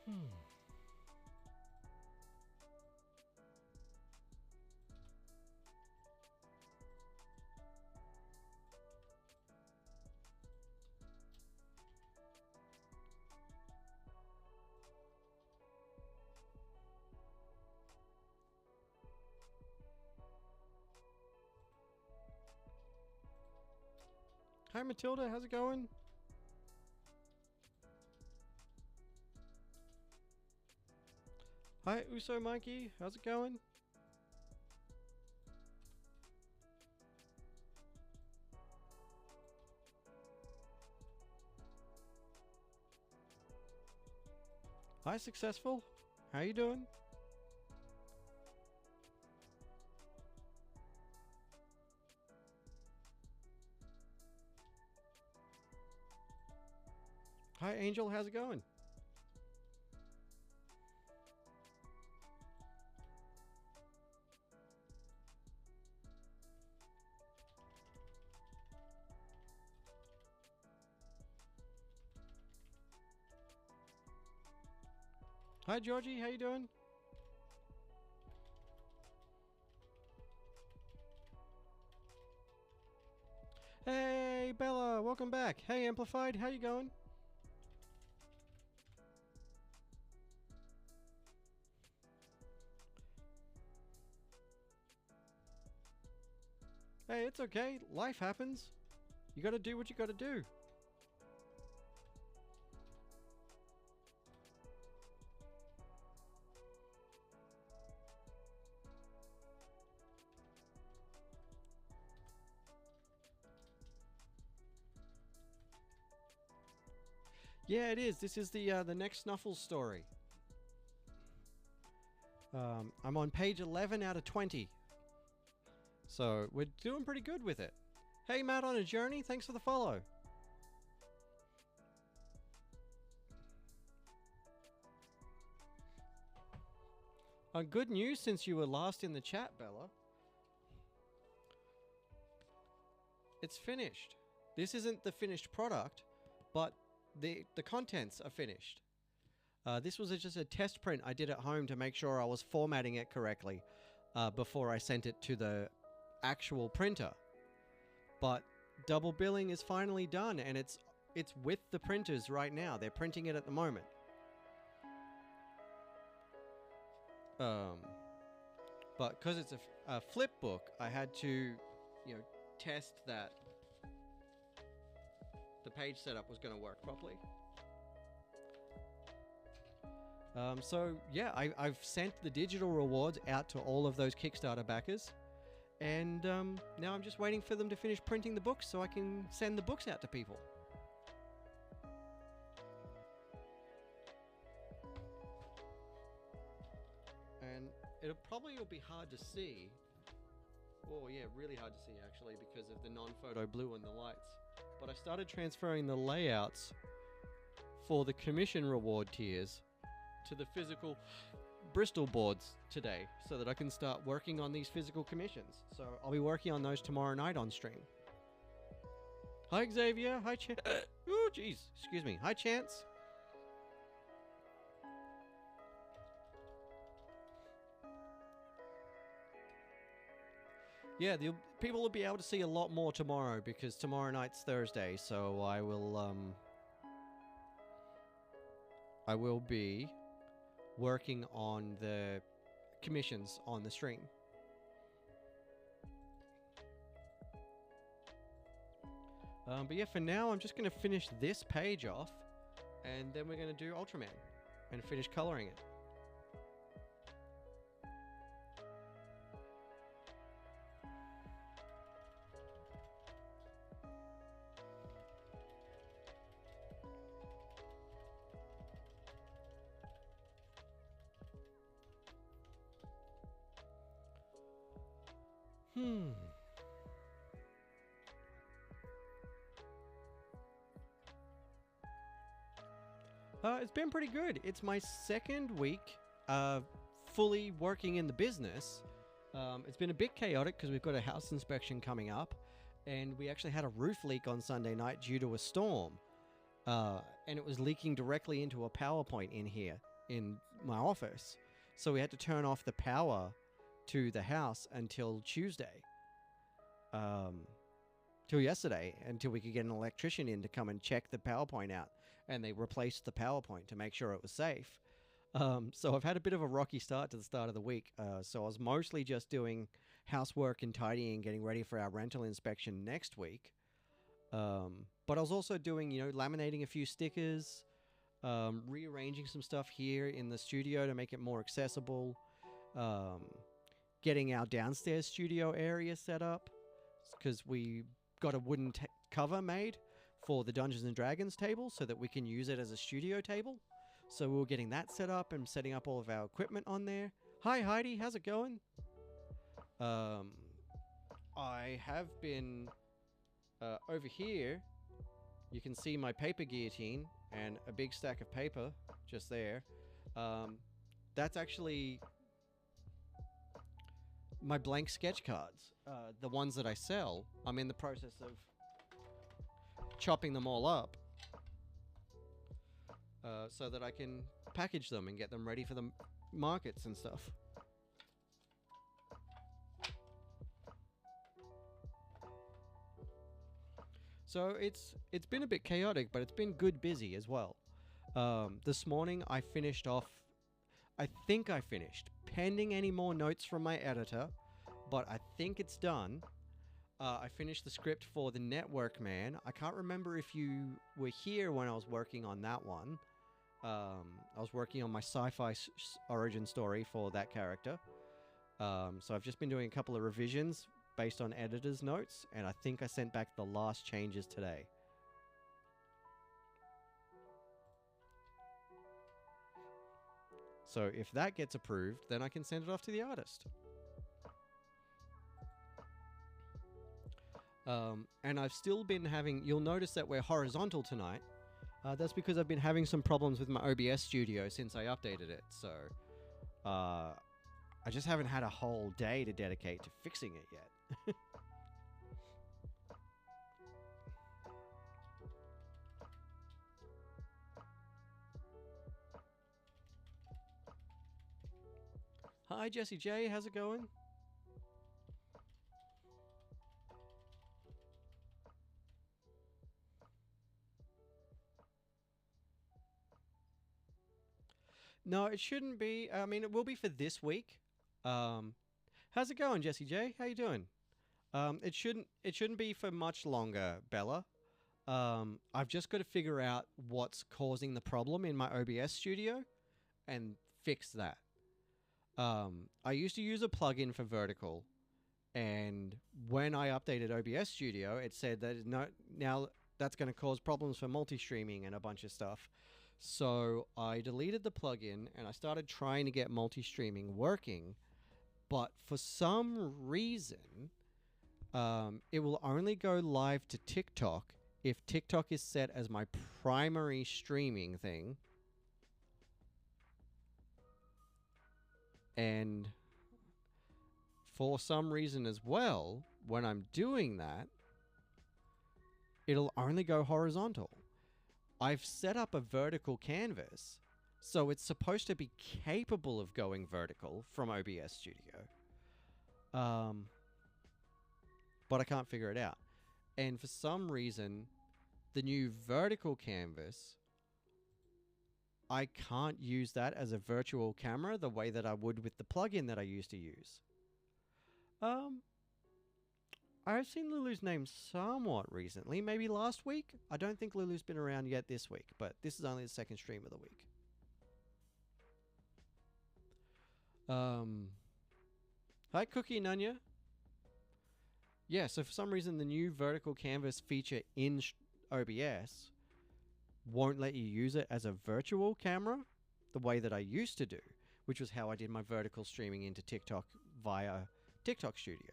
Hmm. Hi, Matilda. How's it going? Hi, Uso Mikey. How's it going? Hi, Successful. How you doing? Hi, Angel. How's it going? Hi, Georgie. How you doing? Hey, Bella, welcome back. Hey, Amplified, how you going? Hey, it's okay. Life happens. You gotta do what you gotta do. Yeah, it is. This is the next Snuffles story. I'm on page 11 out of 20. So we're doing pretty good with it. Hey, Matt on a journey. Thanks for the follow. Good news since you were last in the chat, Bella. It's finished. This isn't the finished product, but the contents are finished. This was just a test print I did at home to make sure I was formatting it correctly before I sent it to the actual printer. But double billing is finally done, and it's with the printers right now. They're printing it at the moment. But because it's a flip book, I had to, test that the page setup was going to work properly. So yeah, I've sent the digital rewards out to all of those Kickstarter backers, and now I'm just waiting for them to finish printing the books so I can send the books out to people. And it'll probably be hard to see. Oh yeah, really hard to see actually because of the non-photo blue and the lights. But I started transferring the layouts for the commission reward tiers to the physical Bristol boards today so that I can start working on these physical commissions. So I'll be working on those tomorrow night on stream. Hi Xavier, hi Chance. Oh jeez, excuse me. Hi Chance. Yeah, people will be able to see a lot more tomorrow because tomorrow night's Thursday, so I will be working on the commissions on the stream. But yeah, for now, I'm just going to finish this page off, and then we're going to do Ultraman and finish coloring it. It's been pretty good. It's my second week fully working in the business. It's been a bit chaotic because we've got a house inspection coming up, and we actually had a roof leak on Sunday night due to a storm. And it was leaking directly into a power point in here in my office. So we had to turn off the power to the house until Tuesday. Till yesterday, until we could get an electrician in to come and check the power point out. And they replaced the power point to make sure it was safe. So I've had a bit of a rocky start to the start of the week. So I was mostly just doing housework and tidying, getting ready for our rental inspection next week. But I was also doing, laminating a few stickers, rearranging some stuff here in the studio to make it more accessible, getting our downstairs studio area set up because we got a wooden cover made for the Dungeons and Dragons table so that we can use it as a studio table. So we were getting that set up and setting up all of our equipment on there. Hi Heidi, how's it going? I have been over here. You can see my paper guillotine and a big stack of paper just there. That's actually my blank sketch cards. The ones that I sell, I'm in the process of chopping them all up so that I can package them and get them ready for the markets and stuff. So it's been a bit chaotic, but it's been good busy as well. This morning I finished off. I think I finished, pending any more notes from my editor, but I think it's done. I finished the script for The Network Man. I can't remember if you were here when I was working on that one. I was working on my sci-fi origin story for that character. So I've just been doing a couple of revisions based on editor's notes, and I think I sent back the last changes today. So if that gets approved, then I can send it off to the artist. And I've still been having... You'll notice that we're horizontal tonight. That's because I've been having some problems with my OBS studio since I updated it. So I just haven't had a whole day to dedicate to fixing it yet. Hi, Jesse J. How's it going? No, it shouldn't be. I mean, it will be for this week. How's it going, Jesse J? How you doing? It shouldn't be for much longer, Bella. I've just got to figure out what's causing the problem in my OBS studio and fix that. I used to use a plugin for vertical, and when I updated OBS Studio, it said that now that's going to cause problems for multi-streaming and a bunch of stuff. So I deleted the plugin and I started trying to get multi-streaming working, but for some reason, it will only go live to TikTok if TikTok is set as my primary streaming thing. And for some reason as well, when I'm doing that, it'll only go horizontal. I've set up a vertical canvas, so it's supposed to be capable of going vertical from OBS Studio. But I can't figure it out. And for some reason, the new vertical canvas, I can't use that as a virtual camera the way that I would with the plugin that I used to use. I've seen Lulu's name somewhat recently, maybe last week. I don't think Lulu's been around yet this week, but this is only the second stream of the week. Hi, Cookie Nunya. Yeah, so for some reason the new vertical canvas feature in OBS won't let you use it as a virtual camera the way that I used to do, which was how I did my vertical streaming into TikTok via TikTok Studio.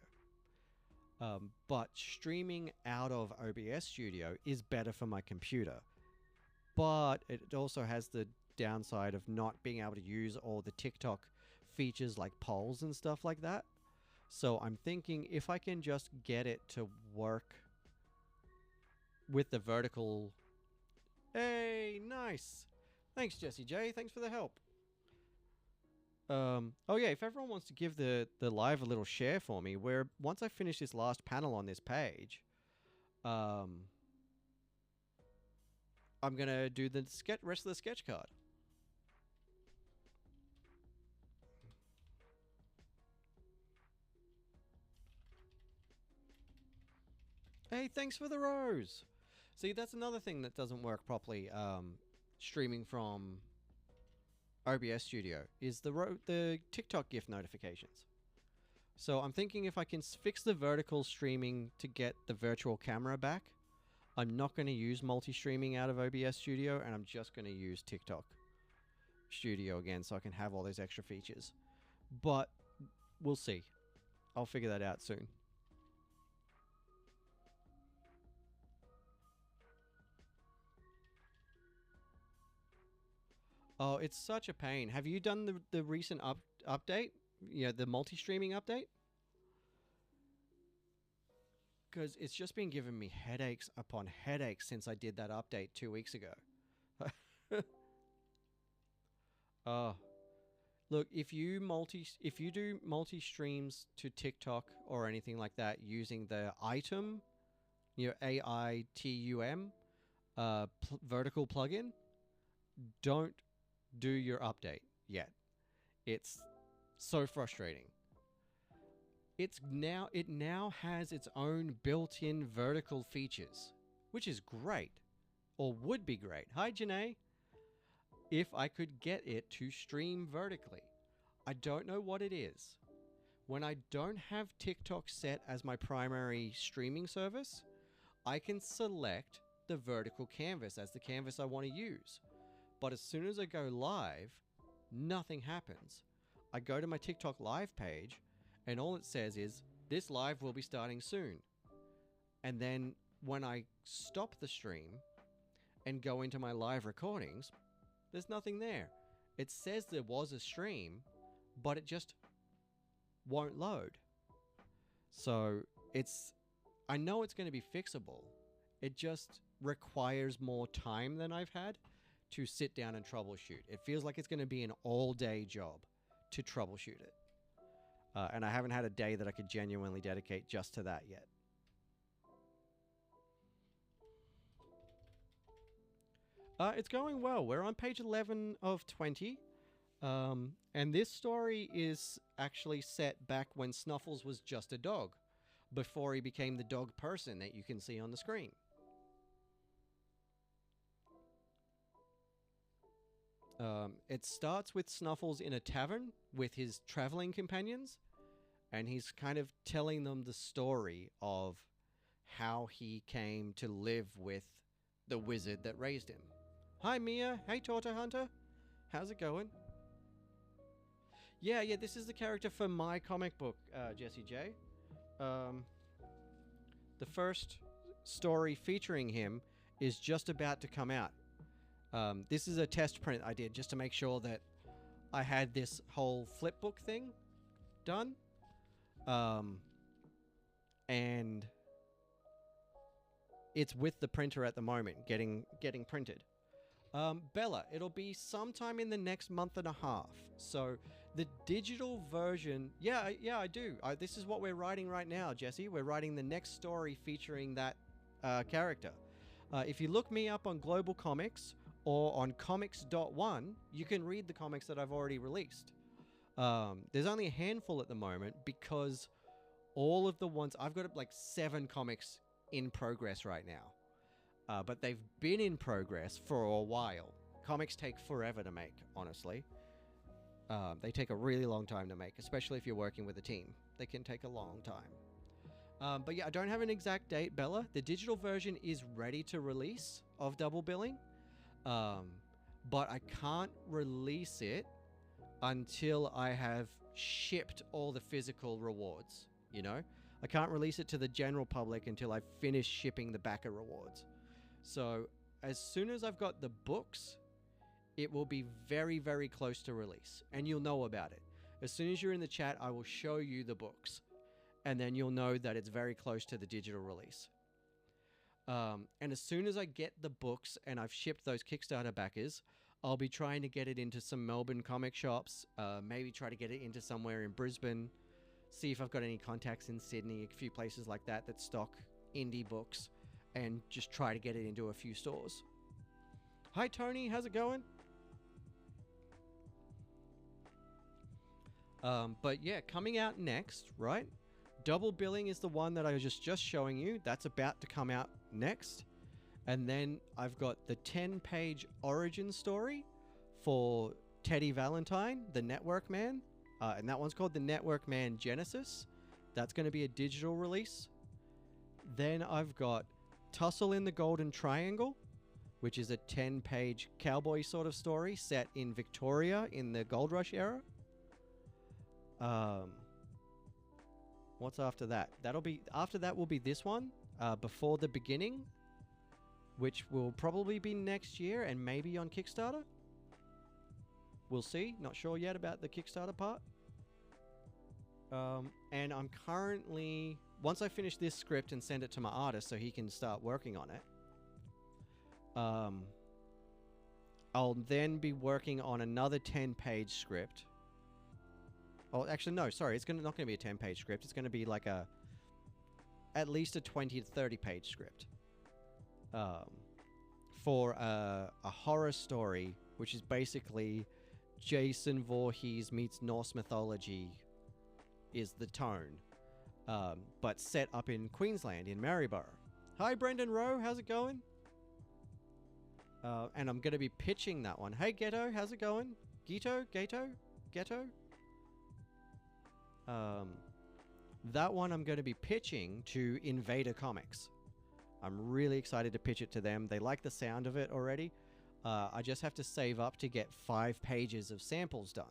But streaming out of OBS Studio is better for my computer. But it also has the downside of not being able to use all the TikTok features like polls and stuff like that. So I'm thinking if I can just get it to work with the vertical... Hey, nice. Thanks, Jesse J. Thanks for the help. Oh yeah, if everyone wants to give the live a little share for me, where once I finish this last panel on this page, I'm gonna do the rest of the sketch card. Hey, thanks for the rose. See, that's another thing that doesn't work properly. Streaming from OBS Studio is the TikTok GIF notifications. So I'm thinking if I can fix the vertical streaming to get the virtual camera back, I'm not going to use multi-streaming out of OBS Studio, and I'm just going to use TikTok Studio again so I can have all those extra features. But we'll see. I'll figure that out soon. Oh, it's such a pain. Have you done the recent update? You know, the multi-streaming update? Because it's just been giving me headaches upon headaches since I did that update 2 weeks ago. Oh. Look, if you do multi-streams to TikTok or anything like that using the item, your AITUM vertical plugin, don't do your update yet. It's so frustrating. It now has its own built-in vertical features, which is great, or would be great. Hi, Janae. If I could get it to stream vertically. I don't know what it is. When I don't have TikTok set as my primary streaming service, I can select the vertical canvas as the canvas I want to use. But as soon as I go live, nothing happens. I go to my TikTok live page, and all it says is, this live will be starting soon. And then when I stop the stream and go into my live recordings, there's nothing there. It says there was a stream, but it just won't load. So I know it's going to be fixable. It just requires more time than I've had to sit down and troubleshoot. It feels like it's going to be an all-day job to troubleshoot it. And I haven't had a day that I could genuinely dedicate just to that yet. It's going well. We're on page 11 of 20. And this story is actually set back when Snuffles was just a dog, before he became the dog person that you can see on the screen. It starts with Snuffles in a tavern with his traveling companions, and he's kind of telling them the story of how he came to live with the wizard that raised him. Hi, Mia. Hey, Torta Hunter. How's it going? Yeah, this is the character for my comic book, Jesse J. The first story featuring him is just about to come out. This is a test print I did just to make sure that I had this whole flipbook thing done. And it's with the printer at the moment, getting printed. Bella, it'll be sometime in the next month and a half. So the digital version, yeah, I do. This is what we're writing right now, Jesse. We're writing the next story featuring that character. If you look me up on Global Comics or on comics.one, you can read the comics that I've already released. There's only a handful at the moment because all of the ones, I've got like 7 comics in progress right now. But they've been in progress for a while. Comics take forever to make, honestly. They take a really long time to make, especially if you're working with a team. They can take a long time. But yeah, I don't have an exact date, Bella. The digital version is ready to release of Double Billing. But I can't release it until I have shipped all the physical rewards, you know? I can't release it to the general public until I've finished shipping the backer rewards. So as soon as I've got the books, it will be very, very close to release, and you'll know about it. As soon as you're in the chat, I will show you the books, and then you'll know that it's very close to the digital release. And as soon as I get the books and I've shipped those Kickstarter backers, I'll be trying to get it into some Melbourne comic shops, maybe try to get it into somewhere in Brisbane, see if I've got any contacts in Sydney, a few places like that that stock indie books, and just try to get it into a few stores. Hi, Tony. How's it going? But yeah, coming out next, right? Double Billing is the one that I was just showing you. That's about to come out next. And then I've got the 10-page origin story for Teddy Valentine, the Network Man. And that one's called the Network Man Genesis. That's going to be a digital release. Then I've got Tussle in the Golden Triangle, which is a 10-page cowboy sort of story set in Victoria in the Gold Rush era. What's after that? After that will be this one, Before the Beginning, which will probably be next year and maybe on Kickstarter. We'll see. Not sure yet about the Kickstarter part. And I'm currently, once I finish this script and send it to my artist so he can start working on it, I'll then be working on another 10-page script. Oh, actually, no, sorry. It's not going to be a 10-page script. It's going to be like a at least a 20 to 30 page script for a horror story, which is basically Jason Voorhees meets Norse mythology is the tone, but set up in Queensland, in Maryborough. Hi, Brendan Rowe. How's it going? And I'm going to be pitching that one. Hey, Ghetto. How's it going? Ghetto? That one I'm going to be pitching to Invader Comics. I'm really excited to pitch it to them. They like the sound of it already. I just have to save up to get 5 pages of samples done.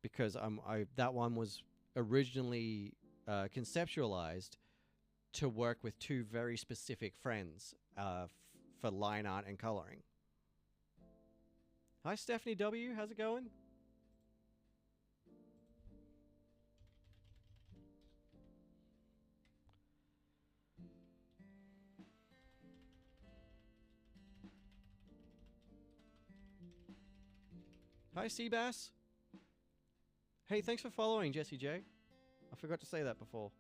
Because that one was originally conceptualized to work with 2 very specific friends for line art and coloring. Hi, Stephanie W. How's it going? Hi, Seabass. Hey, thanks for following, Jesse J. I forgot to say that before.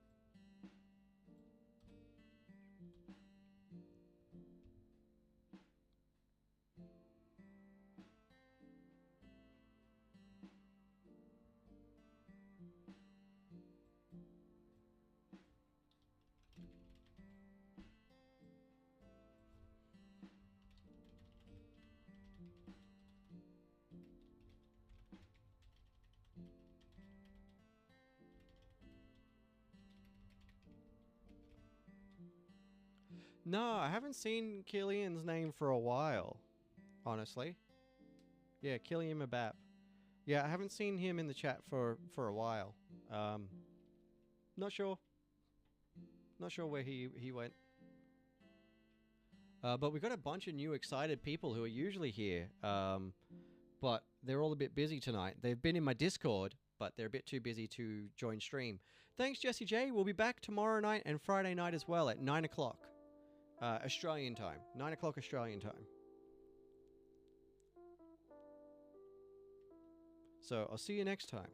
No, I haven't seen Killian's name for a while, honestly. Yeah, Killian Mabap. Yeah, I haven't seen him in the chat for a while. Not sure. Not sure where he went. But we've got a bunch of new excited people who are usually here. But they're all a bit busy tonight. They've been in my Discord, but they're a bit too busy to join stream. Thanks, Jesse J. We'll be back tomorrow night and Friday night as well at 9 o'clock. Australian time. 9 o'clock Australian time. So I'll see you next time.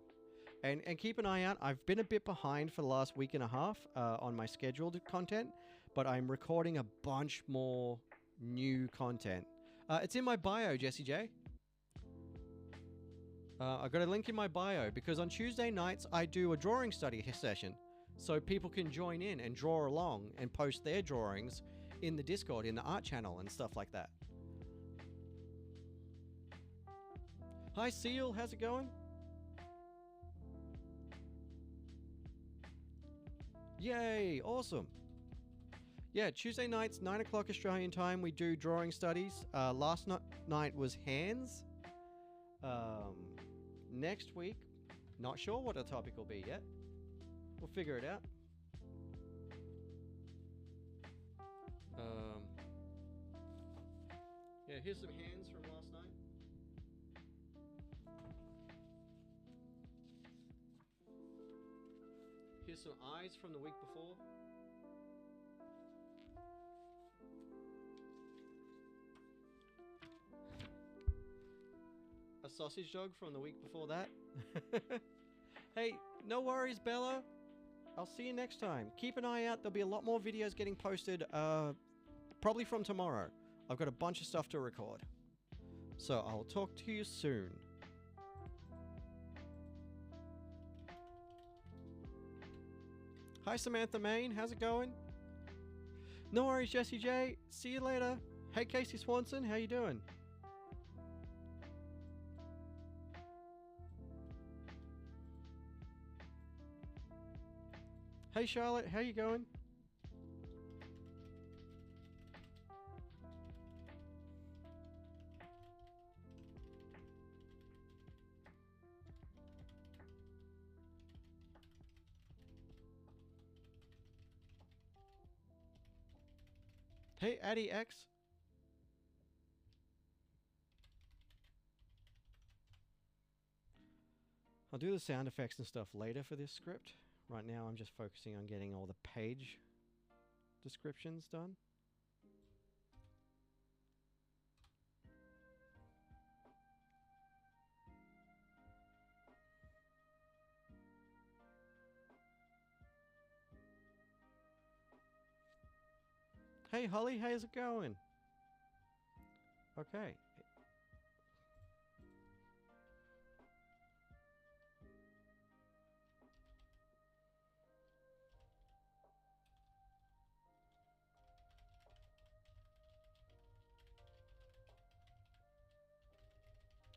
And keep an eye out. I've been a bit behind for the last week and a half on my scheduled content, but I'm recording a bunch more new content. It's in my bio, Jesse J. I've got a link in my bio because on Tuesday nights I do a drawing study session. So people can join in and draw along and post their drawings in the Discord, in the art channel and stuff like that. Hi, Seal. How's it going? Yay. Awesome. Yeah, Tuesday nights, 9 o'clock Australian time, we do drawing studies. Last night was hands. Next week, not sure what the topic will be yet. We'll figure it out. Yeah, here's some hands from last night. Here's some eyes from the week before. A sausage dog from the week before that. Hey, no worries, Bella. I'll see you next time. Keep an eye out. There'll be a lot more videos getting posted, probably from tomorrow. I've got a bunch of stuff to record. So I'll talk to you soon. Hi, Samantha Main. How's it going? No worries, Jesse J. See you later. Hey, Casey Swanson. How you doing? Hey, Charlotte. How you going? Hey, Addy X. I'll do the sound effects and stuff later for this script. Right now I'm just focusing on getting all the page descriptions done. Hey, Holly, how's it going? Okay.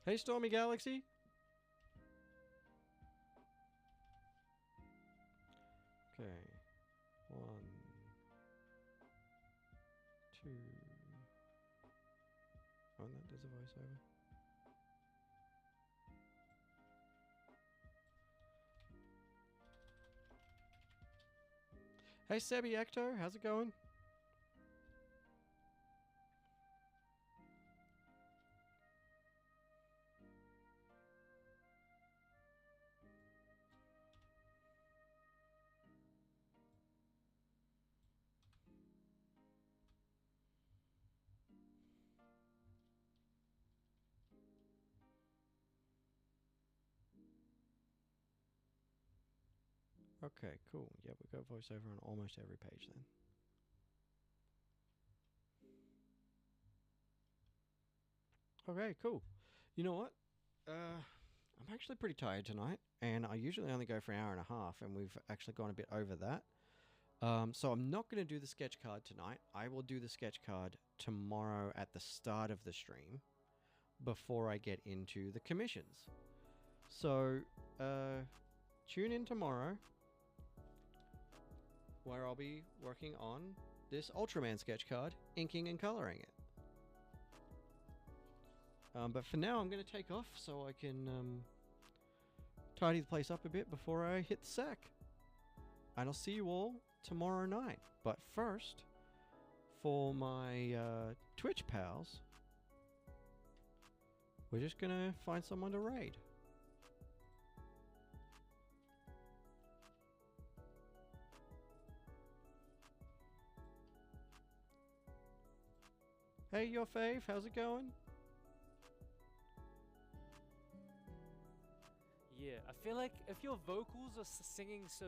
Hey, Stormy Galaxy. Okay. 1, 2. Oh, no, there's a voiceover. Hey, Sebi Ecto, how's it going? Okay, cool. Yeah, we got voiceover on almost every page then. Okay, cool. You know what? I'm actually pretty tired tonight, and I usually only go for an hour and a half, and we've actually gone a bit over that. So I'm not going to do the sketch card tonight. I will do the sketch card tomorrow at the start of the stream before I get into the commissions. So tune in tomorrow where I'll be working on this Ultraman sketch card, inking and coloring it. But for now, I'm going to take off so I can tidy the place up a bit before I hit the sack. And I'll see you all tomorrow night. But first, for my Twitch pals, we're just going to find someone to raid. Hey, your fave, how's it going? Yeah, I feel like if your vocals are singing so...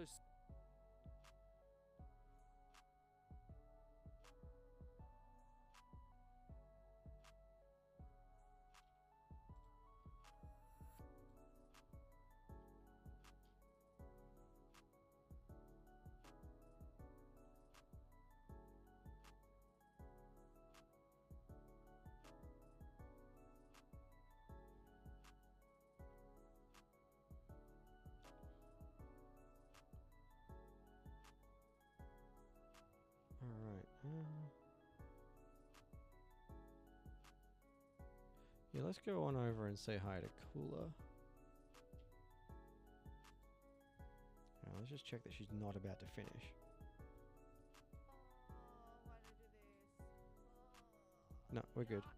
Alright. Yeah, let's go on over and say hi to Kula. Now, let's just check that she's not about to finish. Why did I do this? No, we're good. I'm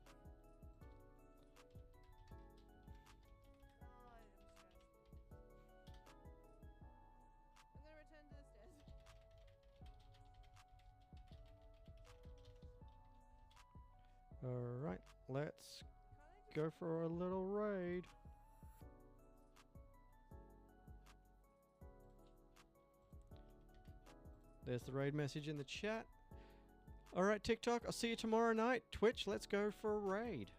gonna return to the stairs. Alright, let's Can't I just go for a little raid. There's the raid message in the chat. Alright, TikTok, I'll see you tomorrow night. Twitch, let's go for a raid.